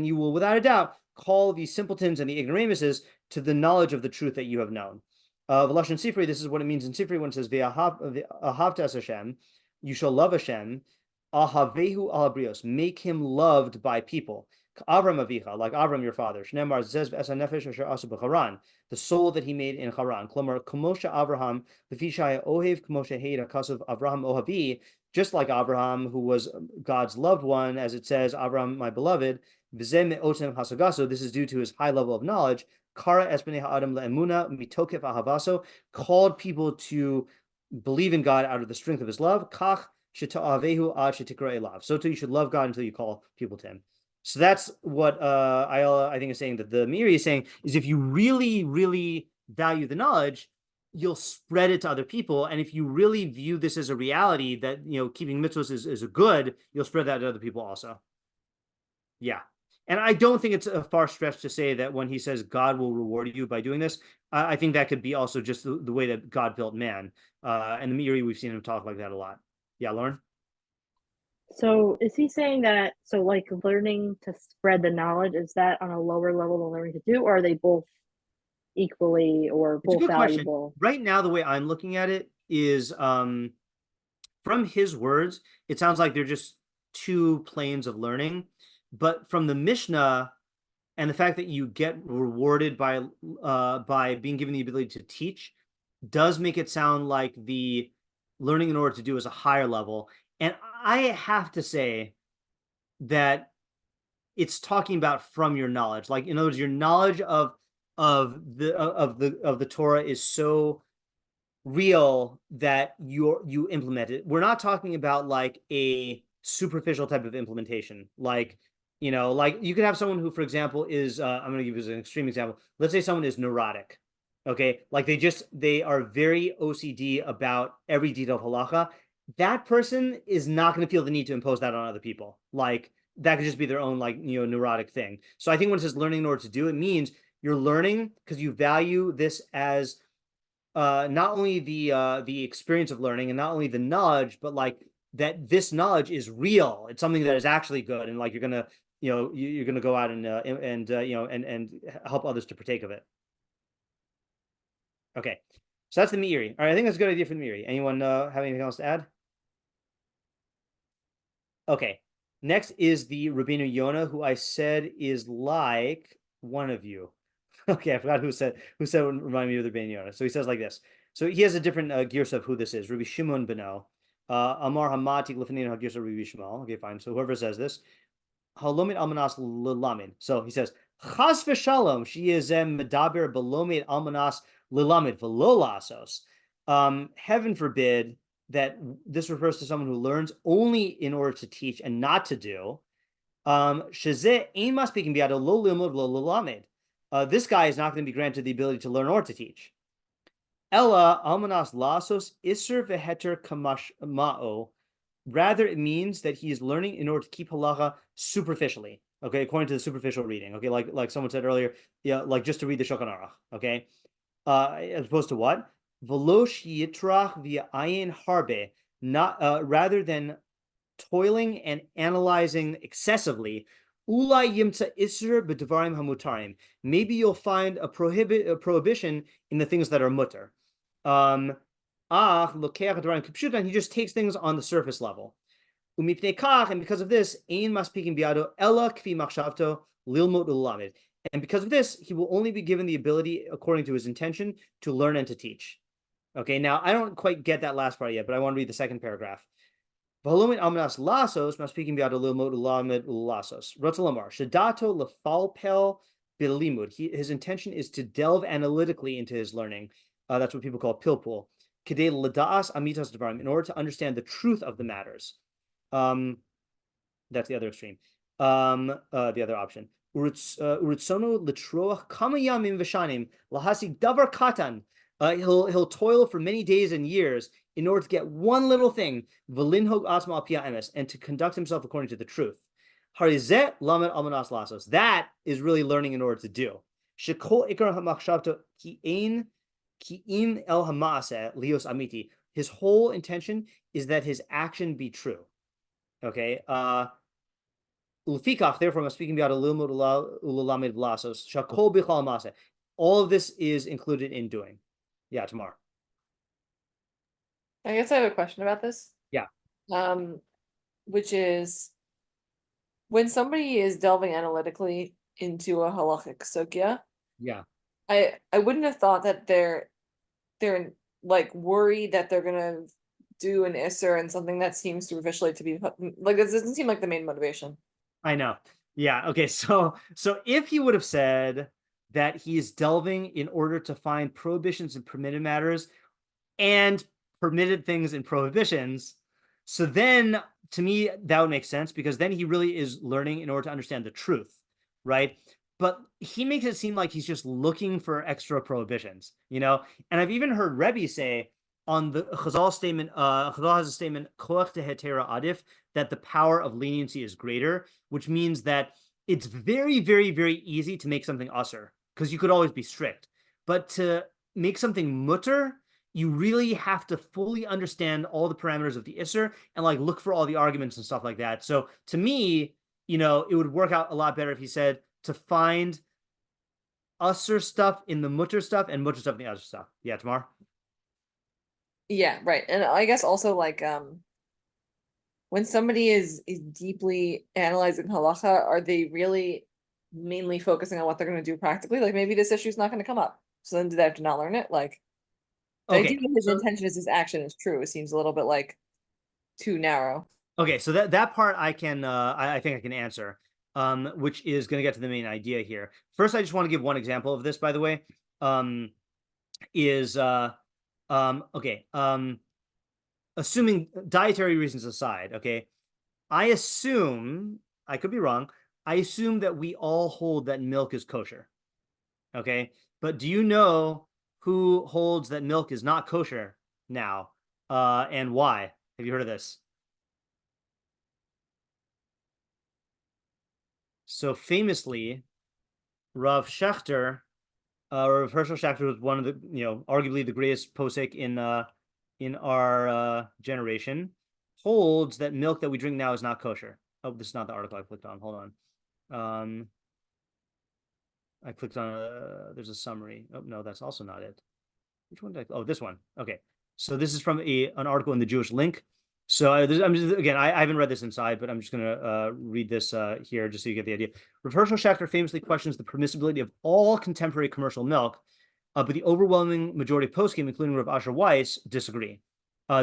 you will without a doubt call the simpletons and the ignoramuses to the knowledge of the truth that you have known. V'lashon Sifri, this is what it means in Sifri when it says Ve'ahavta es Hashem, you shall love Hashem, ahavehu al brios, make him loved by people. Avram avicha, like Avram your father. Shnemar zez v'esa nefesh asher asu b'Haran, the soul that he made in Haran. Klomar k'moshe Avraham v'fishaya ohev k'moshe heid hakasav Avraham ohavi, just like Abraham, who was God's loved one, as it says, Avraham my beloved. V'zeh me'otem hasagaso, this is due to his high level of knowledge. Kara es b'nei ha'adam le'emuna mitokef ahavaso, called people to believe in God out of the strength of his love. Kach sheta'avehu ad shetikra elav. So too you should love God until you call people to him. So that's what I think is saying, that the Meiri is saying, is if you really, really value the knowledge, you'll spread it to other people. And if you really view this as a reality that, keeping mitzvahs is a good, you'll spread that to other people also. Yeah. And I don't think it's a far stretch to say that when he says God will reward you by doing this, I think that could be also just the way that God built man. And the Meiri, we've seen him talk like that a lot. Yeah, Lauren? So is he saying that, so like learning to spread the knowledge, is that on a lower level than learning to do, or are they both equally or It's a both good question. valuable? Right now, the way I'm looking at it is from his words, it sounds like they're just two planes of learning. But from the Mishnah and the fact that you get rewarded by being given the ability to teach does make it sound like the learning in order to do is a higher level. And I have to say that it's talking about from your knowledge. Like, in other words, your knowledge of the Torah is so real that you implement it. We're not talking about like a superficial type of implementation. Like, like you could have someone who, for example, is I'm going to give you an extreme example. Let's say someone is neurotic. Okay, like they are very OCD about every detail of halacha. That person is not going to feel the need to impose that on other people. Like, that could just be their own, like, neurotic thing. So I think when it says learning in order to do, it means you're learning because you value this as not only the experience of learning and not only the knowledge, but like that this knowledge is real. It's something that is actually good, and like you're gonna you're gonna go out and help others to partake of it. Okay, so that's the Meiri. All right, I think that's a good idea for the Meiri. Anyone have anything else to add? Okay, next is the Rבינו Yona, who I said is like one of you. Okay, I forgot who said remind me of the Rבינו Yona. So he says like this. So he has a different girsa of who this is. Rabbi Shimon Beno. Amar Hamati Lefnina Girsa Rabbi Shmuel. Okay, fine. So whoever says this, Halomit Almanas Lilamin. So he says, Chas v'shalom, she is medaber belomit almanas lilamid v'lo lasos. Heaven forbid that this refers to someone who learns only in order to teach and not to do. Shezeh ein maspikin biado lo limud lo lilamid. This guy is not going to be granted the ability to learn or to teach. Ella almanas lasos iser veheter kamash ma'o. Rather, it means that he is learning in order to keep halacha superficially. Okay, according to the superficial reading. Okay, like someone said earlier, yeah, like just to read the Shulchan Aruch. Okay, as opposed to what? Velosh yitrach via ayin harbe. Not rather than toiling and analyzing excessively. Ulai yimtza isr b'devarim hamutarim. Maybe you'll find a prohibition in the things that are mutar. And he just takes things on the surface level. And because of this, and because of this, he will only be given the ability, according to his intention, to learn and to teach. Okay, now I don't quite get that last part yet, but I want to read the second paragraph. His intention is to delve analytically into his learning. That's what people call pilpul. In order to understand the truth of the matters. That's the other extreme. The other option. He'll toil for many days and years in order to get one little thing, and to conduct himself according to the truth. That is really learning in order to do. His whole intention is that his action be true. Okay. Therefore, I'm speaking about all of this is included in doing. Yeah, tomorrow. I guess I have a question about this. Yeah. Which is when somebody is delving analytically into a halachic sugya, Yeah. I wouldn't have thought that they're like worried that they're gonna do an isser and something that seems superficially to be like, this doesn't seem like the main motivation. I know. Yeah. Okay. So if he would have said that he is delving in order to find prohibitions and permitted matters and permitted things and prohibitions, so then to me that would make sense, because then he really is learning in order to understand the truth, right? But he makes it seem like he's just looking for extra prohibitions, and I've even heard Rebbe say on the Chazal statement, Chazal has a statement, koach tehetera adif, that the power of leniency is greater, which means that it's very, very, very easy to make something usher, because you could always be strict. But to make something mutter, you really have to fully understand all the parameters of the isser and like look for all the arguments and stuff like that. So to me, it would work out a lot better if he said to find usser stuff in the mutter stuff and mutter stuff in the usser stuff. Yeah, Tamar? Yeah, right. And I guess also like when somebody is deeply analyzing halacha, are they really mainly focusing on what they're going to do practically? Like maybe this issue is not going to come up, so then do they have to not learn it? Like the idea that his intention is his action is true. It seems a little bit like too narrow. Okay, so that part I can I think I can answer, which is going to get to the main idea here. First, I just want to give one example of this, by the way. Assuming dietary reasons aside, okay, I assume, I could be wrong, I assume that we all hold that milk is kosher. Okay, but do you know who holds that milk is not kosher now, and why? Have you heard of this? So famously, Rav Schachter, Rav Hershel Schachter was one of the, arguably the greatest posek in our generation, holds that milk that we drink now is not kosher. Oh, this is not the article I clicked on. Hold on. I clicked on there's a summary. Oh no, that's also not it. Which one did I? Oh, this one. Okay, so this is from an article in the Jewish Link. So I'm just, again, I haven't read this inside, but I'm just gonna read this here just so you get the idea. Rav Hershel Schachter famously questions the permissibility of all contemporary commercial milk, but the overwhelming majority of poskim, including Rav Asher Weiss, disagree.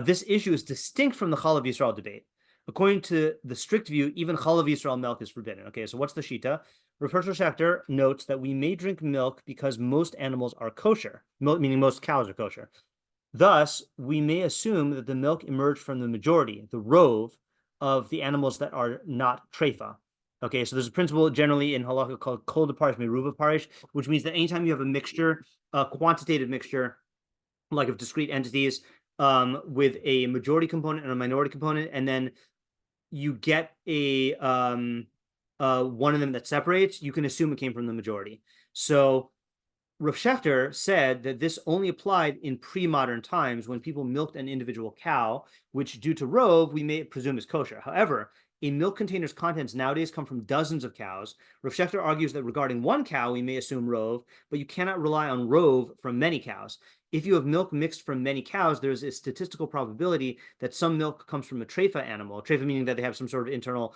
This issue is distinct from the Chalav Yisrael debate. According to the strict view, even Chalav Yisrael milk is forbidden. Okay, so what's the shita? Rav Hershel Schachter notes that we may drink milk because most animals are kosher, meaning most cows are kosher. Thus, we may assume that the milk emerged from the majority, the rove, of the animals that are not treifa. Okay, so there's a principle generally in halakha called kol de parish meruva parish, which means that anytime you have a mixture, a quantitative mixture, like of discrete entities, with a majority component and a minority component, and then you get a one of them that separates, you can assume it came from the majority. So Rav Schachter said that this only applied in pre-modern times when people milked an individual cow, which due to rove, we may presume is kosher. However, a milk container's contents nowadays come from dozens of cows. Rav Schachter argues that regarding one cow, we may assume rove, but you cannot rely on rove from many cows. If you have milk mixed from many cows, there's a statistical probability that some milk comes from a treifa animal, treifa meaning that they have some sort of internal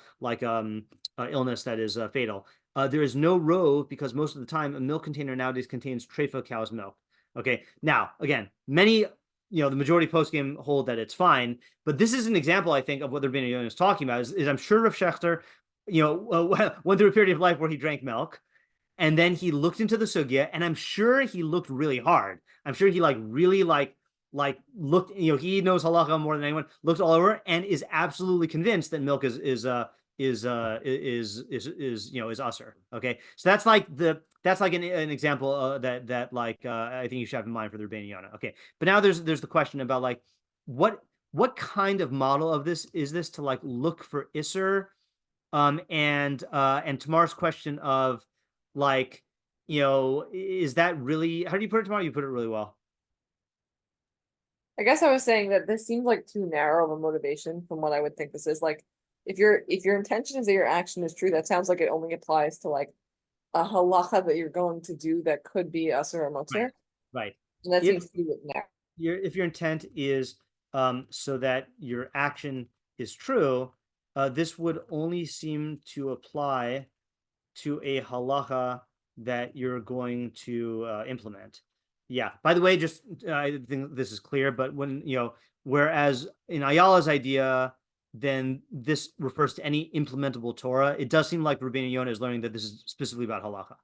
illness that is fatal. There is no rove because most of the time a milk container nowadays contains treifa cow's milk. Okay, now again, many, the majority poskim hold that it's fine, but this is an example, I think, of what Rבינו Yona is talking about. Is I'm sure Rav Schachter, went through a period of life where he drank milk, and then he looked into the sugya, and I'm sure he looked really hard. I'm sure he really looked, he knows halacha more than anyone, looked all over, and is absolutely convinced that milk is usher. Okay, so that's like an example that I think you should have in mind for the Rבינו Yona. Okay, but now there's the question about like what kind of model of this is this to like look for isser, and Tamar's question of like, is that really, how do you put it, Tamar? You put it really well. I guess I was saying that this seems like too narrow of a motivation from what I would think this is. Like, if your intention is that your action is true, that sounds like it only applies to like a halacha that you're going to do that could be usher or motzir. Right. And that if seems to be written there. if your intent is so that your action is true, this would only seem to apply to a halacha that you're going to implement. Yeah. By the way, just I think this is clear, but when whereas in Ayala's idea, then this refers to any implementable Torah. It does seem like Rבינו Yona is learning that this is specifically about halacha.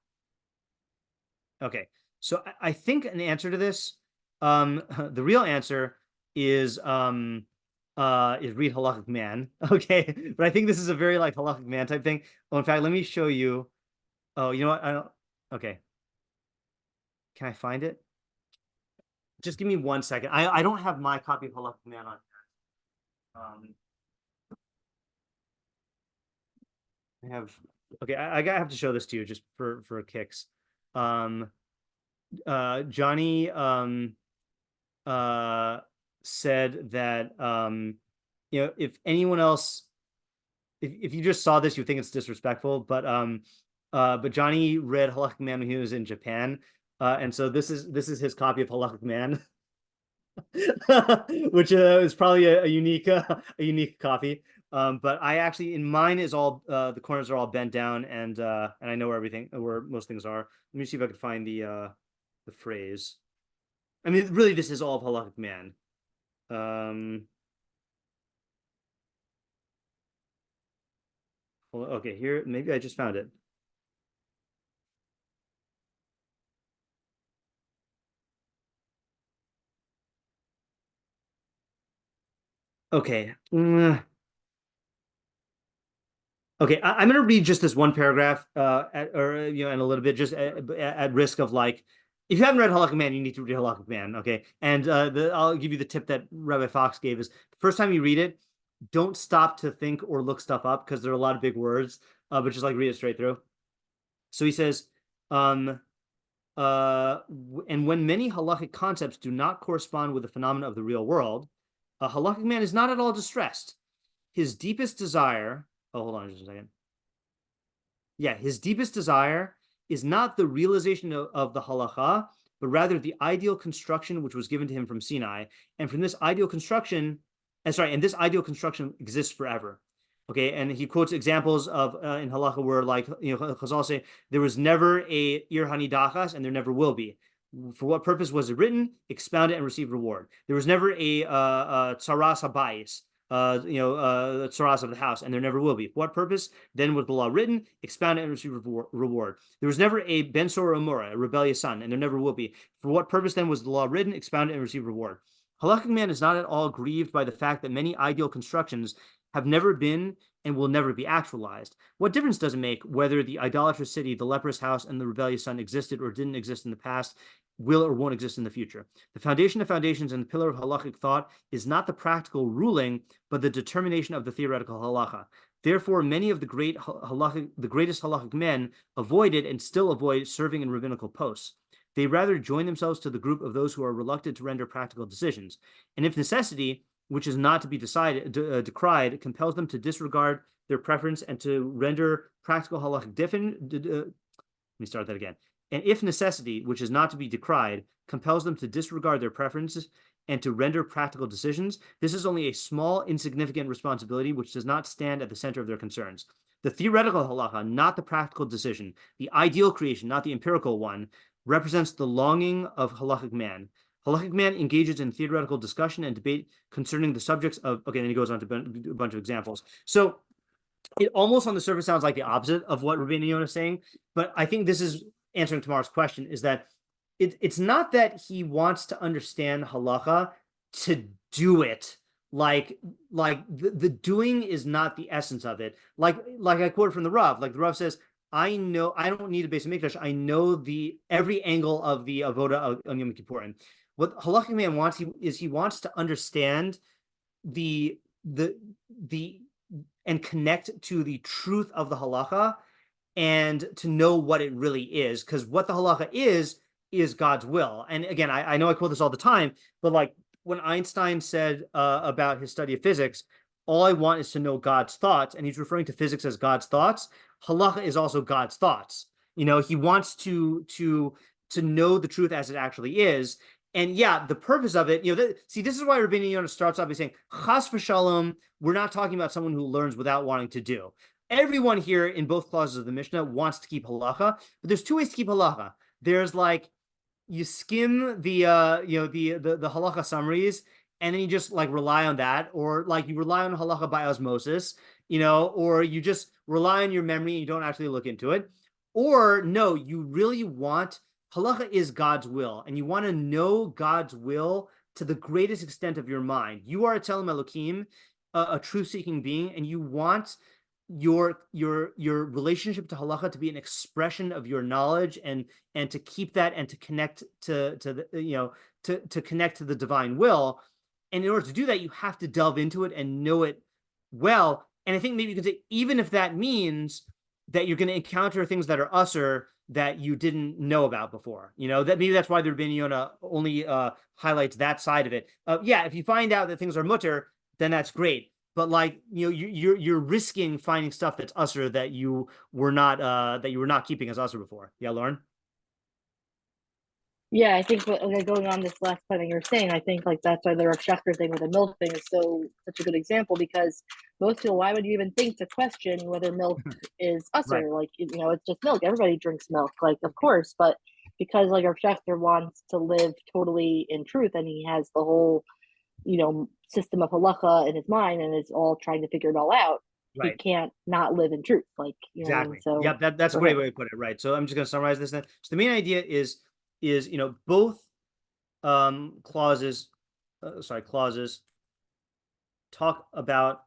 Okay, so I think an answer to this, the real answer is read halachic man. Okay, but I think this is a very like halachic man type thing. Well, in fact, let me show you. Oh, you know what? I don't. Okay, can I find it? Just give me 1 second. I don't have my copy of halachic man on here. I have. Okay, I have to show this to you just for kicks. Johnny said that if anyone else, if you just saw this, you think it's disrespectful, but Johnny read Halachic Man when he was in Japan, and so this is his copy of Halachic Man, which is probably a unique copy. But I actually, in mine is all the corners are all bent down, and I know where most things are. Let me see if I can find the phrase. I mean, really, this is all of Halachic Man. Okay, here, maybe I just found it. Okay. Okay, I'm going to read just this one paragraph, in a little bit, just at risk of like, if you haven't read Halachic Man, you need to read Halachic Man, okay? And I'll give you the tip that Rabbi Fox gave is the first time you read it, don't stop to think or look stuff up because there are a lot of big words, but just like read it straight through. So he says, and when many halachic concepts do not correspond with the phenomena of the real world, a halachic man is not at all distressed. His deepest desire, hold on just a second. Yeah, his deepest desire is not the realization of the halacha, but rather the ideal construction which was given to him from Sinai. And from this ideal construction, and this ideal construction exists forever. Okay, and he quotes examples of in halacha where, like, Chazal say, there was never a ir hanidachas, and there never will be. For what purpose was it written? Expound it and receive reward. There was never a tsaras habayis, tsaras of the house, and there never will be. For what purpose? Then was the law written? Expound it and receive reward. There was never a ben sora amora, a rebellious son, and there never will be. For what purpose then was the law written? Expound it and receive reward. Halachic man is not at all grieved by the fact that many ideal constructions have never been and will never be actualized. What difference does it make whether the idolatrous city, the leprous house, and the rebellious son existed or didn't exist in the past, will or won't exist in the future? The foundation of foundations and the pillar of halachic thought is not the practical ruling, but the determination of the theoretical halacha. Therefore, many of the greatest halachic men avoided and still avoid serving in rabbinical posts. They rather join themselves to the group of those who are reluctant to render practical decisions. And if necessity, which is not to be decried, compels them to disregard their preference and to render practical halachic let me start that again. And if necessity, which is not to be decried, compels them to disregard their preferences and to render practical decisions, this is only a small, insignificant responsibility which does not stand at the center of their concerns. The theoretical halacha, not the practical decision, the ideal creation, not the empirical one, represents the longing of halachic man. Halachic man engages in theoretical discussion and debate concerning the subjects of, okay, then he goes on to a bunch of examples. So it almost on the surface sounds like the opposite of what Rבינו Yona is saying, but I think this is answering tomorrow's question, is that it's not that he wants to understand halacha to do it. Like the doing is not the essence of it. Like I quoted from the Rav, like the Rav says, I know I don't need a base of mikdash. I know every angle of the avoda of Yom Kippurim. What halachic man wants, he wants to understand the and connect to the truth of the halacha and to know what it really is, because what the halacha is God's will. And again, I know I quote this all the time, but like when Einstein said about his study of physics, all I want is to know God's thoughts, and he's referring to physics as God's thoughts. Halacha is also God's thoughts. He wants to know the truth as it actually is. And yeah, the purpose of it, see, this is why Rבינו Yona starts off by saying, Chas v'shalom, we're not talking about someone who learns without wanting to do. Everyone here in both clauses of the Mishnah wants to keep halacha, but there's two ways to keep halacha. There's like, you skim the halacha summaries, and then you just like rely on that, or like you rely on halacha by osmosis, or you just rely on your memory and you don't actually look into it. Or no, you really want, halacha is God's will, and you want to know God's will to the greatest extent of your mind. You are a Tzelem Elokim, a truth-seeking being, and you want your relationship to halacha to be an expression of your knowledge, and to keep that, and to connect to the to connect to the divine will. And in order to do that, you have to delve into it and know it well. And I think maybe you could say, even if that means that you're going to encounter things that are usser that you didn't know about before, that maybe that's why the Rבינו Yona only highlights that side of it. Yeah, if you find out that things are mutter, then that's great. But like, you're risking finding stuff that's usser that you were not keeping as usser before. Yeah, Lauren? Yeah, I think going on this last point that you were saying, I think like that's why the Rav Shechter thing with the milk thing is such a good example, because most people, why would you even think to question whether milk is usher? Right. Like, it's just milk. Everybody drinks milk, like, of course. But because like Rav Shechter wants to live totally in truth, and he has the whole, system of halacha in his mind, and is all trying to figure it all out, he Right. can't not live in truth. Like, Exactly. so Yep, that's a great way to put it. Right. So I'm just going to summarize this then. So the main idea is both clauses talk about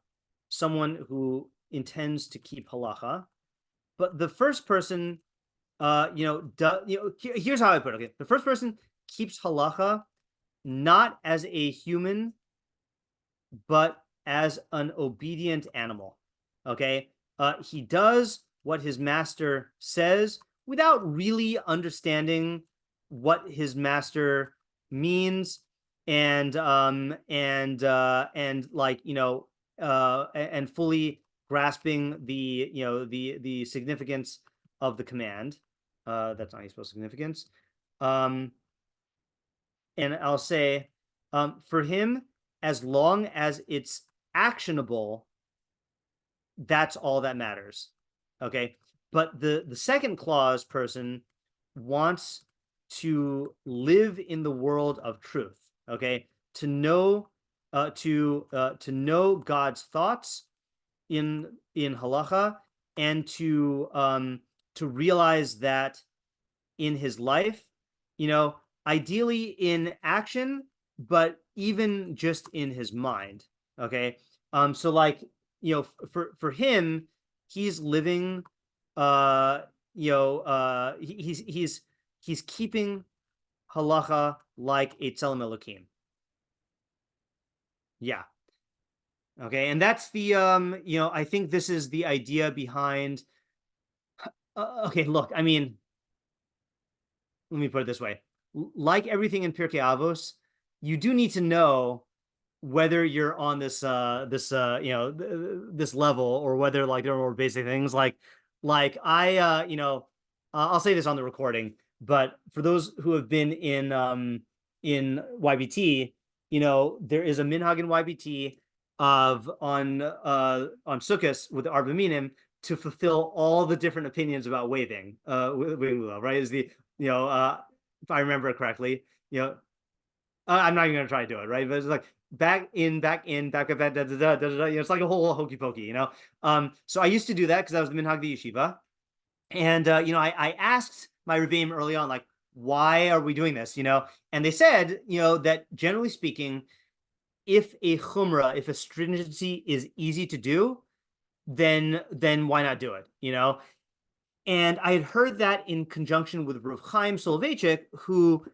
someone who intends to keep halacha, but the first person here's how I put it. Okay, the first person keeps halacha not as a human, but as an obedient animal. Okay, he does what his master says without really understanding what his master means, and fully grasping the significance of the command. That's not useful significance. And I'll say, for him, as long as it's actionable, that's all that matters. Okay. But the second clause person wants to live in the world of truth. Okay. To know God's thoughts in halacha, and to realize that in his life, ideally in action, but even just in his mind. Okay. So like, for him, he's living, he's keeping halacha like a Tzelem Elokim. Yeah. Okay. And that's the, I think this is the idea behind, okay, look, I mean, let me put it this way. Like everything in Pirkei Avos, you do need to know whether you're on this this level, or whether like there are more basic things like I I'll say this on the recording, but for those who have been in YBT, there is a minhag in YBT of on Sukkos with the Arba Minim to fulfill all the different opinions about waving right? Is the if I remember it correctly, I'm not even gonna try to do it, right? But it's like back, it's like a whole hokey pokey, So I used to do that because I was the minhag the yeshiva, and I asked my rebbeim early on, like, why are we doing this, And they said, that generally speaking, if a stringency is easy to do, then why not do it, And I had heard that in conjunction with Rav Chaim Soloveitchik, who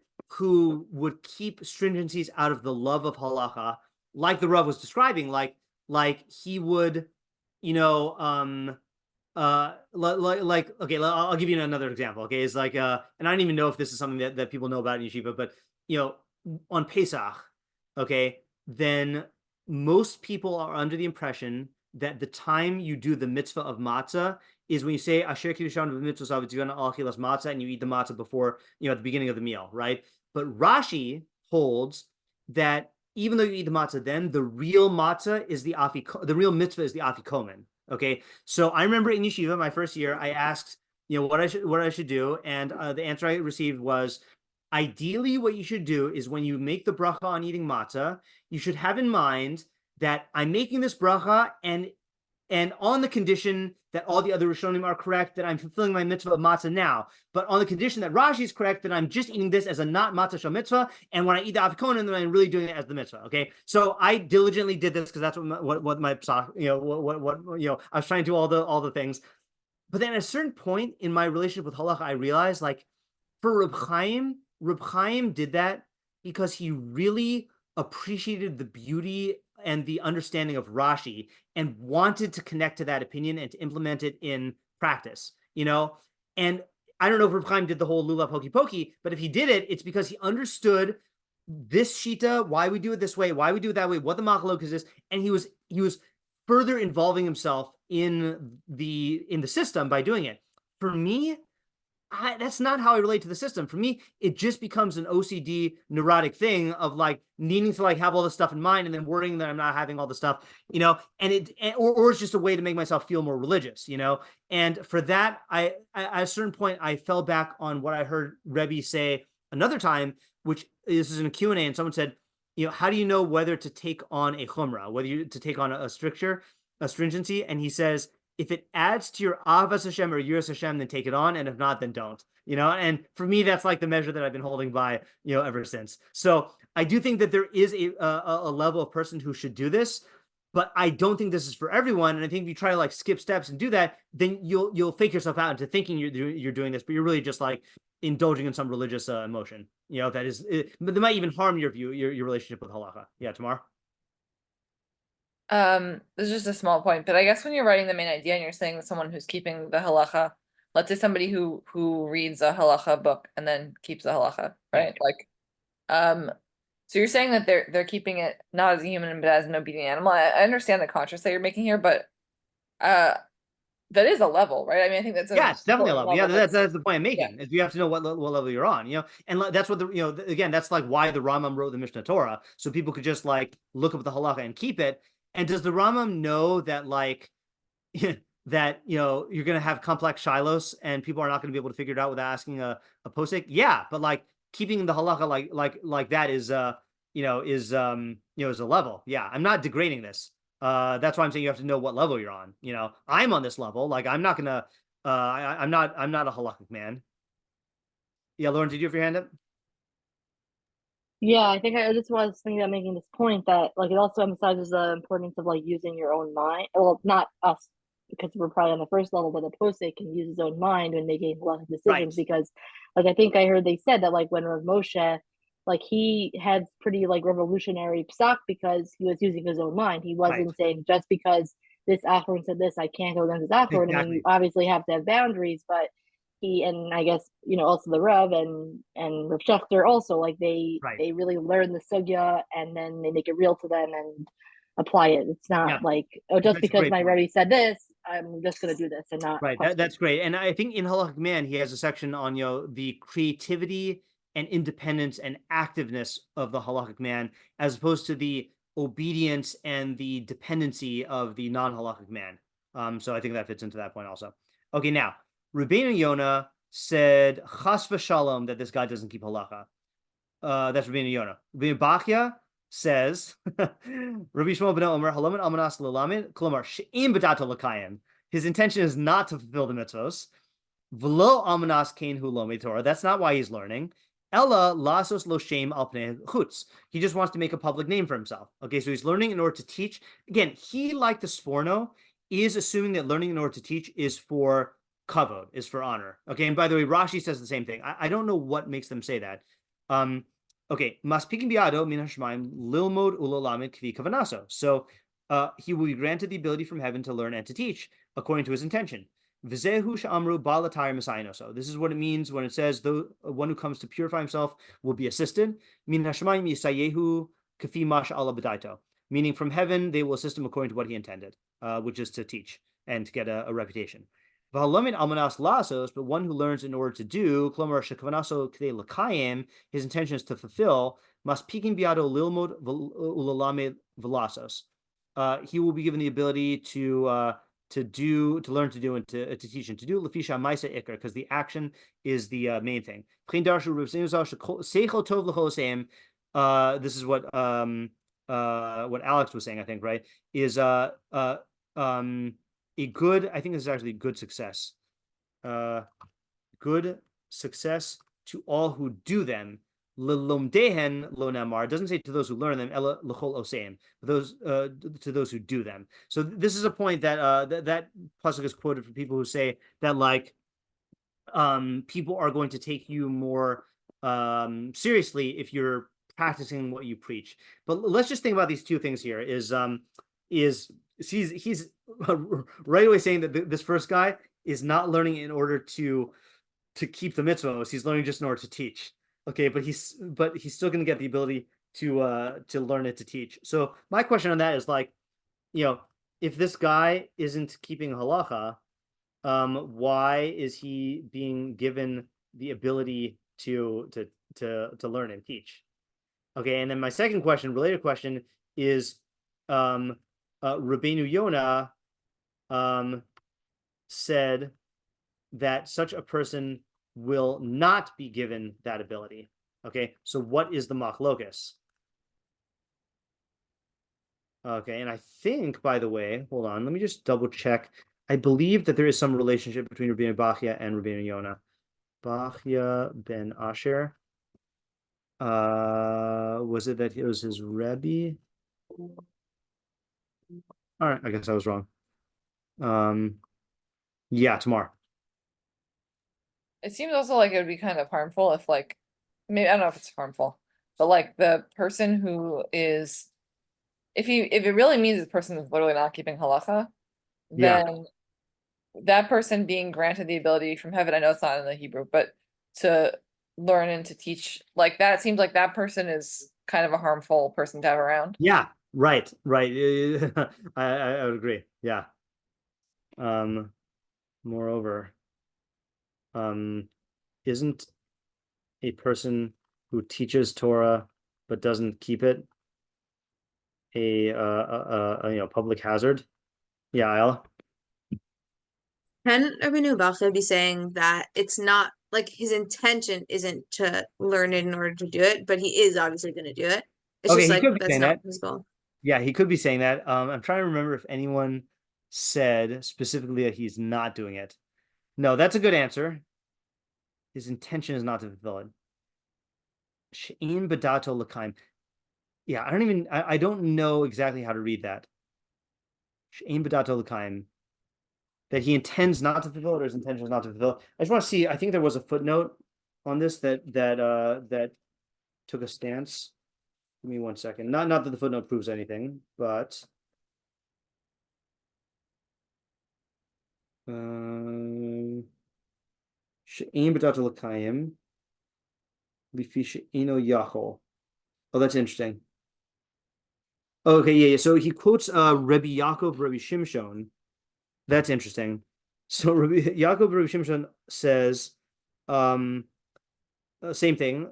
would keep stringencies out of the love of halacha, like the Rav was describing, like he would, okay, I'll give you another example. Okay, it's like, and I don't even know if this is something that people know about in yeshiva, but on Pesach, okay, then most people are under the impression that the time you do the mitzvah of matzah is when you say Asher Kiddushan b'mitzvos avitzivana al chilas matzah, and you eat the matzah before, at the beginning of the meal, right? But Rashi holds that even though you eat the matzah, then the real matzah is the real mitzvah is the afikomen. Okay, so I remember in yeshiva my first year, I asked, what I should do, and the answer I received was, ideally, what you should do is when you make the bracha on eating matzah, you should have in mind that I'm making this bracha and on the condition that all the other Rishonim are correct, that I'm fulfilling my mitzvah of matzah now, but on the condition that Rashi is correct, that I'm just eating this as a not matzah shel mitzvah, and when I eat the afikonen, then I'm really doing it as the mitzvah. Okay, so I diligently did this because that's what my I was trying to do all the things, but then at a certain point in my relationship with halacha, I realized like for Reb Chaim did that because he really appreciated the beauty and the understanding of Rashi and wanted to connect to that opinion and to implement it in practice, and I don't know if Reb Chaim did the whole lulav hokey pokey, but if he did it, it's because he understood this shita, why we do it this way, why we do it that way, what the machlok is, and he was further involving himself in the system by doing it. For me, that's not how I relate to the system. For me, it just becomes an OCD neurotic thing of like needing to like have all this stuff in mind and then worrying that I'm not having all the stuff, and or it's just a way to make myself feel more religious, And for that, I at a certain point, I fell back on what I heard Rebbe say another time, which this is in a Q&A, and someone said, how do you know whether to take on a chumrah, whether you to take on a stringency? And he says, if it adds to your avas Hashem or yiras Hashem, then take it on, and if not, then don't. And for me, that's like the measure that I've been holding by, ever since. So I do think that there is a level of person who should do this, but I don't think this is for everyone. And I think if you try to like skip steps and do that, then you'll fake yourself out into thinking you're doing this, but you're really just like indulging in some religious emotion. That is, but that might even harm your relationship with halacha. Yeah, Tamar. This is just a small point, but I guess when you're writing the main idea and you're saying that someone who's keeping the halacha, let's say somebody who reads a halacha book and then keeps the halacha, right? So you're saying that they're keeping it not as a human but as an obedient animal. I understand the contrast that you're making here, but that is a level, right? I mean, I think that's it's definitely a level. Yeah, that's the point I'm making. Yeah. Is you have to know what level you're on, and that's what again, that's like why the Rambam wrote the Mishnah Torah, so people could just like look up the halacha and keep it. And does the Rambam know that like that you're gonna have complex shilos and people are not gonna be able to figure it out without asking a posek? Yeah, but like keeping the halacha like that is is a level. Yeah, I'm not degrading this. That's why I'm saying you have to know what level you're on. I'm on this level. Like I'm not gonna I'm not a halakhic man. Yeah, Lauren, did you have your hand up? Yeah, I think I just was thinking about making this point that like it also emphasizes the importance of like using your own mind. Well, not us because we're probably on the first level, but the posek can use his own mind when making a lot of decisions. Right. Because like I think I heard they said that like when Rav Moshe, like he had pretty like revolutionary psak because he was using his own mind. He wasn't saying just because this Achron said this, I can't go against this Achron. Exactly. I mean, you obviously have to have boundaries, but he, and I guess also the Rav and Rav Schechter also, like they really learn the sugya and then they make it real to them and apply it. It's not like, oh, just That's because my Rebbe said this, I'm just going to do this and not. Right. That's great. And I think in Halakhic Man, he has a section on the creativity and independence and activeness of the halakhic man, as opposed to the obedience and the dependency of the non-halakhic man. So I think that fits into that point also. Okay, now Rבינו Yona said chas v'shalom that this guy doesn't keep halacha. That's Rבינו Yona. Rבינו Bachya says Rabbi Shmuel ben Omer halaman almanas l'lamed klomar she'im b'dato l'kayim. His intention is not to fulfill the mitzvos. V'lo almanas kein hu lomed Torah. That's not why he's learning. Ella lasos lo shem al pnei chutz. He just wants to make a public name for himself. Okay, so he's learning in order to teach. Again, he, like the Sforno, is assuming that learning in order to teach is for kavod, is for honor. Okay, and by the way, Rashi says the same thing. I don't know what makes them say that. Okay, maspikin biado min hashmaim lilmod ulolamed kvi kavanaso. So he will be granted the ability from heaven to learn and to teach according to his intention. V'zehu she'amru ba'latayr misayinoso. This is what it means when it says the one who comes to purify himself will be assisted. Min hashmaim yisayehu kafi mash ala b'daito. Meaning from heaven they will assist him according to what he intended, which is to teach and to get a reputation. V'halamin almanas lasos, but one who learns in order to do, klomar shekavanaso k'dei l'kayim, his intention is to fulfill, maspikin biado lilmod ulalame velasos. He will be given the ability to learn to do, and to teach and to do lefisha maisa ikar, because the action is the main thing. This is what Alex was saying, I think, right? Is a good, I think this is actually good success. Good success to all who do them. Lelomdehen lo namar, doesn't say to those who learn them, ela l'chol oseim, those to those who do them. So this is a point that that pasuk is quoted for people who say that, like, people are going to take you more seriously if you're practicing what you preach. But let's just think about these two things here. Is he's right away saying that this first guy is not learning in order to keep the mitzvahs. He's learning just in order to teach. Okay, but he's still going to get the ability to learn it to teach. So my question on that is, like, if this guy isn't keeping halacha, why is he being given the ability to learn and teach? Okay, and then my second question, related question, is Rבינו Yona said that such a person will not be given that ability. Okay, so what is the machlokas? Okay, and I think, by the way, hold on, let me just double check. I believe that there is some relationship between Rבינו Bachya and Rבינו Yona. Bachya ben Asher. Was it that it was his Rebbe? All right, I guess I was wrong. Yeah, tomorrow. It seems also like it would be kind of harmful if, like, maybe, I don't know if it's harmful, but like the person who is, if it really means this person is literally not keeping halacha, Yeah. then that person being granted the ability from heaven, I know it's not in the Hebrew, but to learn and to teach, like, that seems like that person is kind of a harmful person to have around. Yeah, right. I would agree. Yeah. Moreover, isn't a person who teaches Torah but doesn't keep it a public hazard? Yeah, Ayala? Can Rבינו Bachya be saying that it's not like his intention isn't to learn it in order to do it, but he is obviously going to do it? It's Okay, just he like could be that's saying not that. his goal. Yeah, he could be saying that. I'm trying to remember if anyone said specifically that he's not doing it. No, that's a good answer. His intention is not to fulfill it. She'in badato l'kaim. Yeah, I don't know exactly how to read that. She'in badato l'kaim. That he intends not to fulfill it, or his intention is not to fulfill it. I just want to see. I think there was a footnote on this that took a stance. Give me 1 second. Not that the footnote proves anything, but she'ein b'dato l'kayim lifi she'eno yachol. Oh, that's interesting. Okay, yeah. So he quotes Rabbi Yaakov, Rabbi Shimshon. That's interesting. So Rabbi Yaakov, Rabbi Shimshon says, same thing.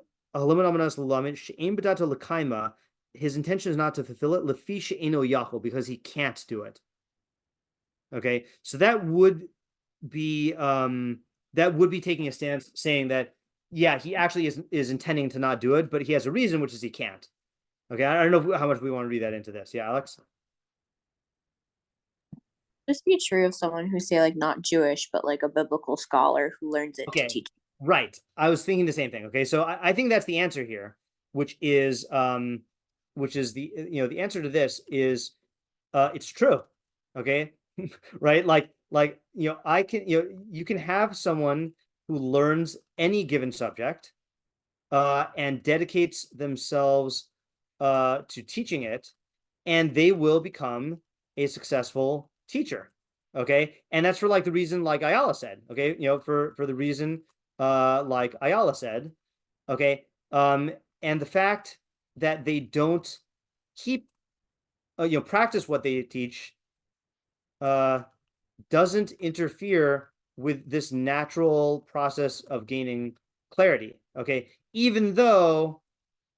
His intention is not to fulfill it, because he can't do it. Okay, so that would be taking a stance saying that, yeah, he actually is intending to not do it, but he has a reason, which is he can't. Okay, I don't know how much we want to read that into this. Yeah, Alex? This be true of someone who's, say, like, not Jewish, but like a biblical scholar who learns it to Okay, teach. right. I was thinking the same thing. Okay, so I think that's the answer here, which is the the answer to this is it's true. Okay, right? Like I can you can have someone who learns any given subject and dedicates themselves to teaching it, and they will become a successful teacher. Okay, and that's for, like, the reason, like Ayala said. Okay, for the reason like Ayala said. Okay, and the fact that they don't keep practice what they teach doesn't interfere with this natural process of gaining clarity. Okay, even though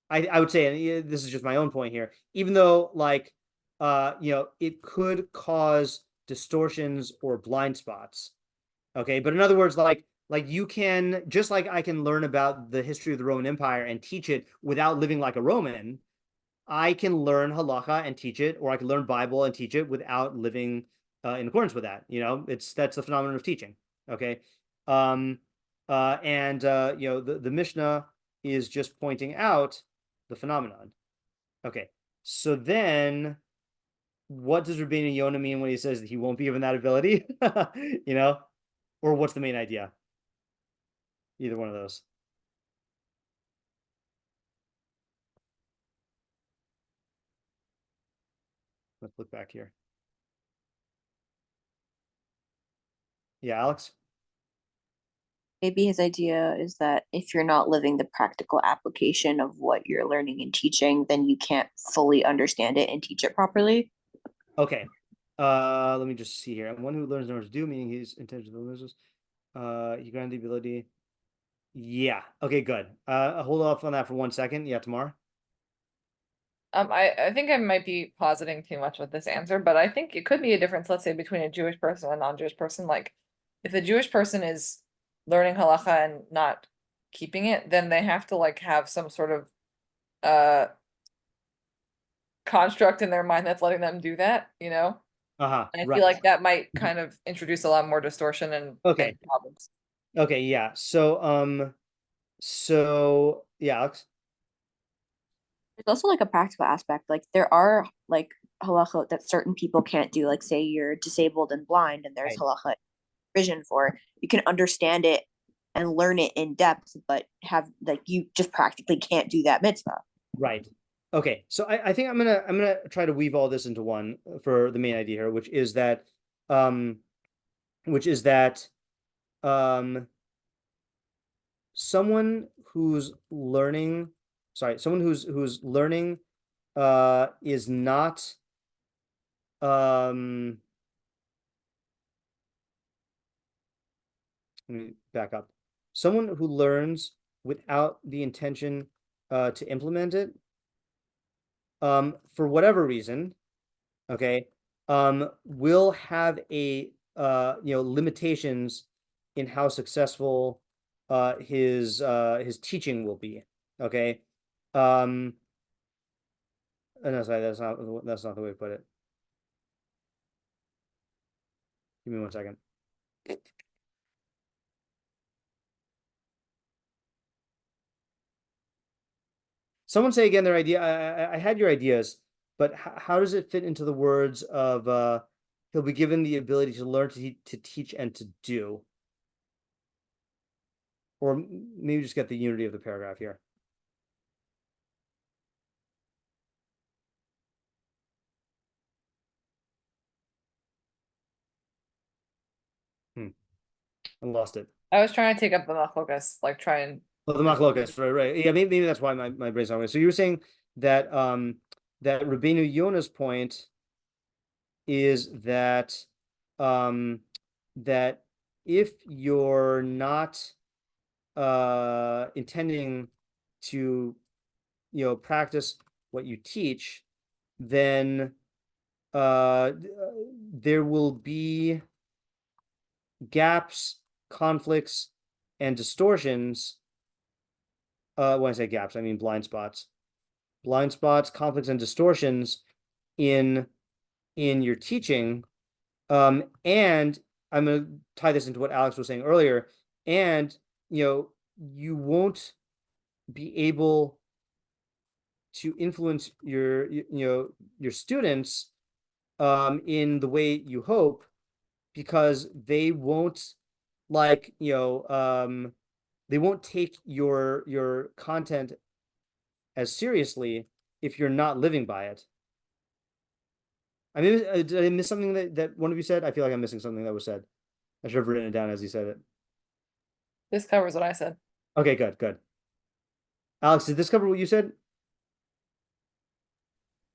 I would say, and this is just my own point here, even though like it could cause distortions or blind spots. Okay, but in other words, like you can, just like I can learn about the history of the Roman Empire and teach it without living like a Roman, I can learn halacha and teach it, or I can learn Bible and teach it without living in accordance with that. That's the phenomenon of teaching. Okay, the mishnah is just pointing out the phenomenon. Okay, so then what does Rבינו Yona mean when he says that he won't be given that ability? Or what's the main idea? Either one of those. Let's look back here. Yeah, Alex? Maybe his idea is that if you're not living the practical application of what you're learning and teaching, then you can't fully understand it and teach it properly. Okay. Let me just see here. One who learns in order to do, meaning he's intentional learners. He granted the ability. Yeah. Okay, good. Hold off on that for 1 second. Yeah, tomorrow. I think I might be positing too much with this answer, but I think it could be a difference, let's say, between a Jewish person and a non-Jewish person. Like, if a Jewish person is learning halacha and not keeping it, then they have to like have some sort of construct in their mind that's letting them do that, Uh-huh. And I Right. feel like that might kind of introduce a lot more distortion and Okay. problems. Okay, yeah. So yeah, Alex. There's also like a practical aspect. Like there are like halacha that certain people can't do. Like say you're disabled and blind, and there's Right. halacha vision for. You can understand it and learn it in depth, but have like you just practically can't do that mitzvah. Right. Okay. So I think I'm gonna try to weave all this into one for the main idea here, which is that someone who's learning, someone who's learning is not let me back up. Someone who learns without the intention to implement it, for whatever reason, okay, will have a limitations in how successful his teaching will be. Okay. No, sorry, that's not the way to put it. Give me 1 second. Someone say again their idea. I had your ideas, but how does it fit into the words of he'll be given the ability to learn, to teach, and to do? Or maybe just get the unity of the paragraph here. I lost it. I was trying to take up the machlokas, like try and Oh, the machlokas, right. Yeah, maybe that's why my brain's not working. So you were saying that that Rבינו Yona's point is that that if you're not intending to practice what you teach, then there will be gaps, conflicts, and distortions. When I say gaps, I mean blind spots, conflicts, and distortions in your teaching. And I'm going to tie this into what Alex was saying earlier. And you won't be able to influence your students in the way you hope, because they won't they won't take your content as seriously if you're not living by it. I mean, did I miss something that one of you said? I feel like I'm missing something that was said. I should have written it down as you said it. this covers what I said. Okay, good. Alex, did this cover what you said?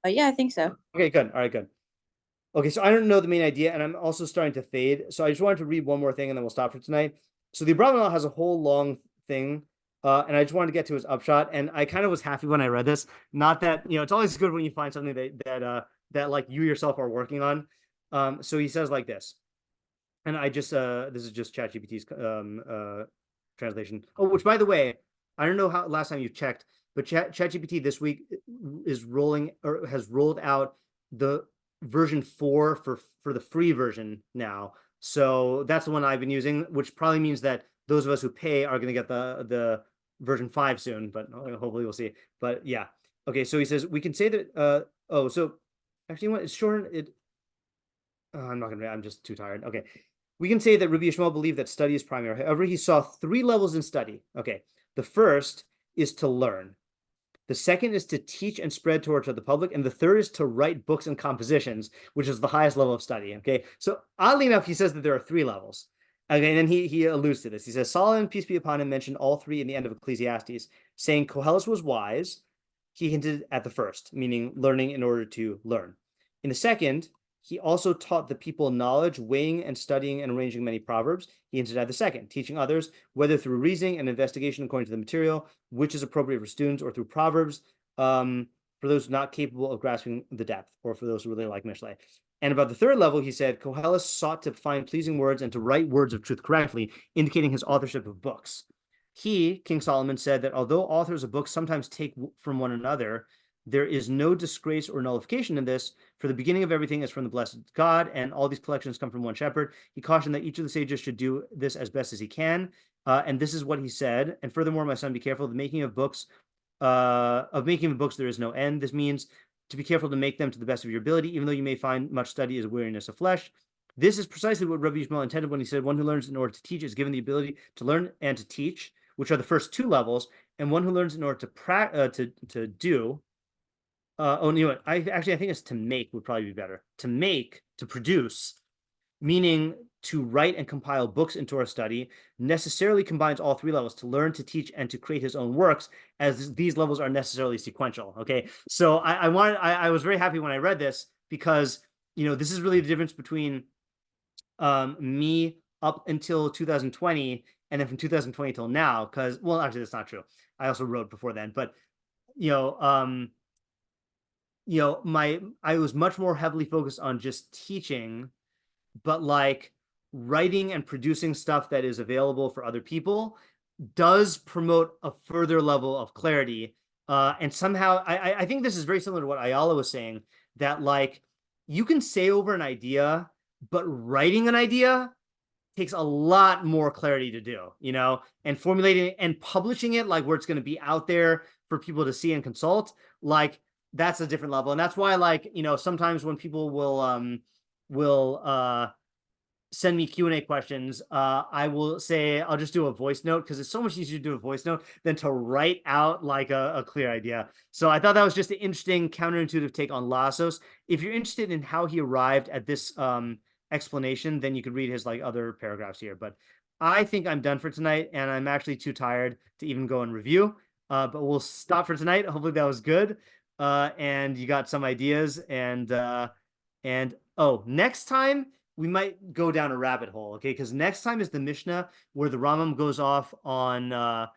Yeah, I think so. Okay, good. All right, good. Okay, so I don't know the main idea, and I'm also starting to fade. So I just wanted to read one more thing, and then we'll stop for tonight. So the Abraham has a whole long thing, and I just wanted to get to his upshot. And I kind of was happy when I read this. Not that, it's always good when you find something that like you yourself are working on. So he says like this, and I just this is just ChatGPT's translation. Oh, which by the way, I don't know how last time you checked, but ChatGPT this week is has rolled out the version 4 for the free version now. So that's the one I've been using, which probably means that those of us who pay are going to get the version 5 soon, but hopefully we'll see. But yeah. Okay, so he says we can say that so actually what it's short I'm just too tired. Okay. We can say that Rabbi Yishmael believed that study is primary. However, he saw 3 levels in study. Okay. The first is to learn. The second is to teach and spread Torah to the public. And the third is to write books and compositions, which is the highest level of study. Okay. So oddly enough, he says that there are 3 levels. Okay. And then he alludes to this. He says, Solomon, peace be upon him, mentioned all 3 in the end of Ecclesiastes, saying Koheles was wise. He hinted at the first, meaning learning in order to learn. In the second, he also taught the people knowledge, weighing and studying and arranging many proverbs. He hinted at the second, teaching others, whether through reasoning and investigation according to the material, which is appropriate for students, or through proverbs, for those not capable of grasping the depth, or for those who really like Mishlei. And about the third level, he said, Koheles sought to find pleasing words and to write words of truth correctly, indicating his authorship of books. He, King Solomon, said that although authors of books sometimes take from one another, there is no disgrace or nullification in this, for the beginning of everything is from the blessed God, and all these collections come from one shepherd. He cautioned that each of the sages should do this as best as he can, and this is what he said. And furthermore, my son, be careful of the making of books. There is no end. This means to be careful to make them to the best of your ability, even though you may find much study is weariness of flesh. This is precisely what Rabbi Yishmael intended when he said, one who learns in order to teach is given the ability to learn and to teach, which are the first 2 levels, and one who learns in order to do. You know what? I think it's to make would probably be better. To make, to produce, meaning to write and compile books in Torah study, necessarily combines all 3 levels: to learn, to teach, and to create his own works, as these levels are necessarily sequential. Okay, so I was very happy when I read this, because this is really the difference between me up until 2020 and then from 2020 till now. Because, well, actually that's not true. I also wrote before then, but I was much more heavily focused on just teaching, but like writing and producing stuff that is available for other people does promote a further level of clarity. And somehow I think this is very similar to what Ayala was saying, that like you can say over an idea, but writing an idea takes a lot more clarity to do, and formulating it and publishing it, like where it's going to be out there for people to see and consult, like that's a different level. And that's why, like, sometimes when people will send me Q&A questions, I will say I'll just do a voice note, because it's so much easier to do a voice note than to write out like a clear idea. So I thought that was just an interesting counterintuitive take on Lassos. If you're interested in how he arrived at this explanation, then you could read his like other paragraphs here. But I think I'm done for tonight, and I'm actually too tired to even go and review. But we'll stop for tonight. Hopefully that was good. And you got some ideas, and next time we might go down a rabbit hole, okay? Because next time is the Mishnah, where the Rambam goes off on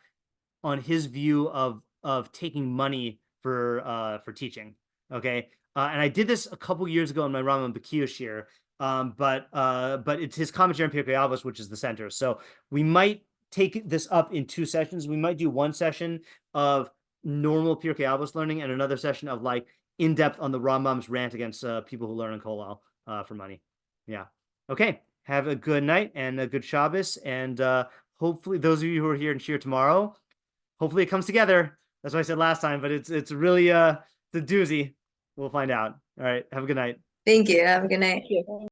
his view of taking money for teaching, okay? And I did this a couple years ago in my Rambam B'Kiyah shiur, but it's his commentary on Pirkei Avos, which is the center. So we might take this up in 2 sessions. We might do one session of normal Pirkei Avos learning, and another session of like in-depth on the Rambam's rant against people who learn in Kollel for money. Yeah. Okay. Have a good night and a good Shabbos, and hopefully those of you who are here in shiur tomorrow, hopefully it comes together. That's what I said last time, but it's really the doozy. We'll find out. All right. Have a good night. Thank you. Have a good night. Thank you.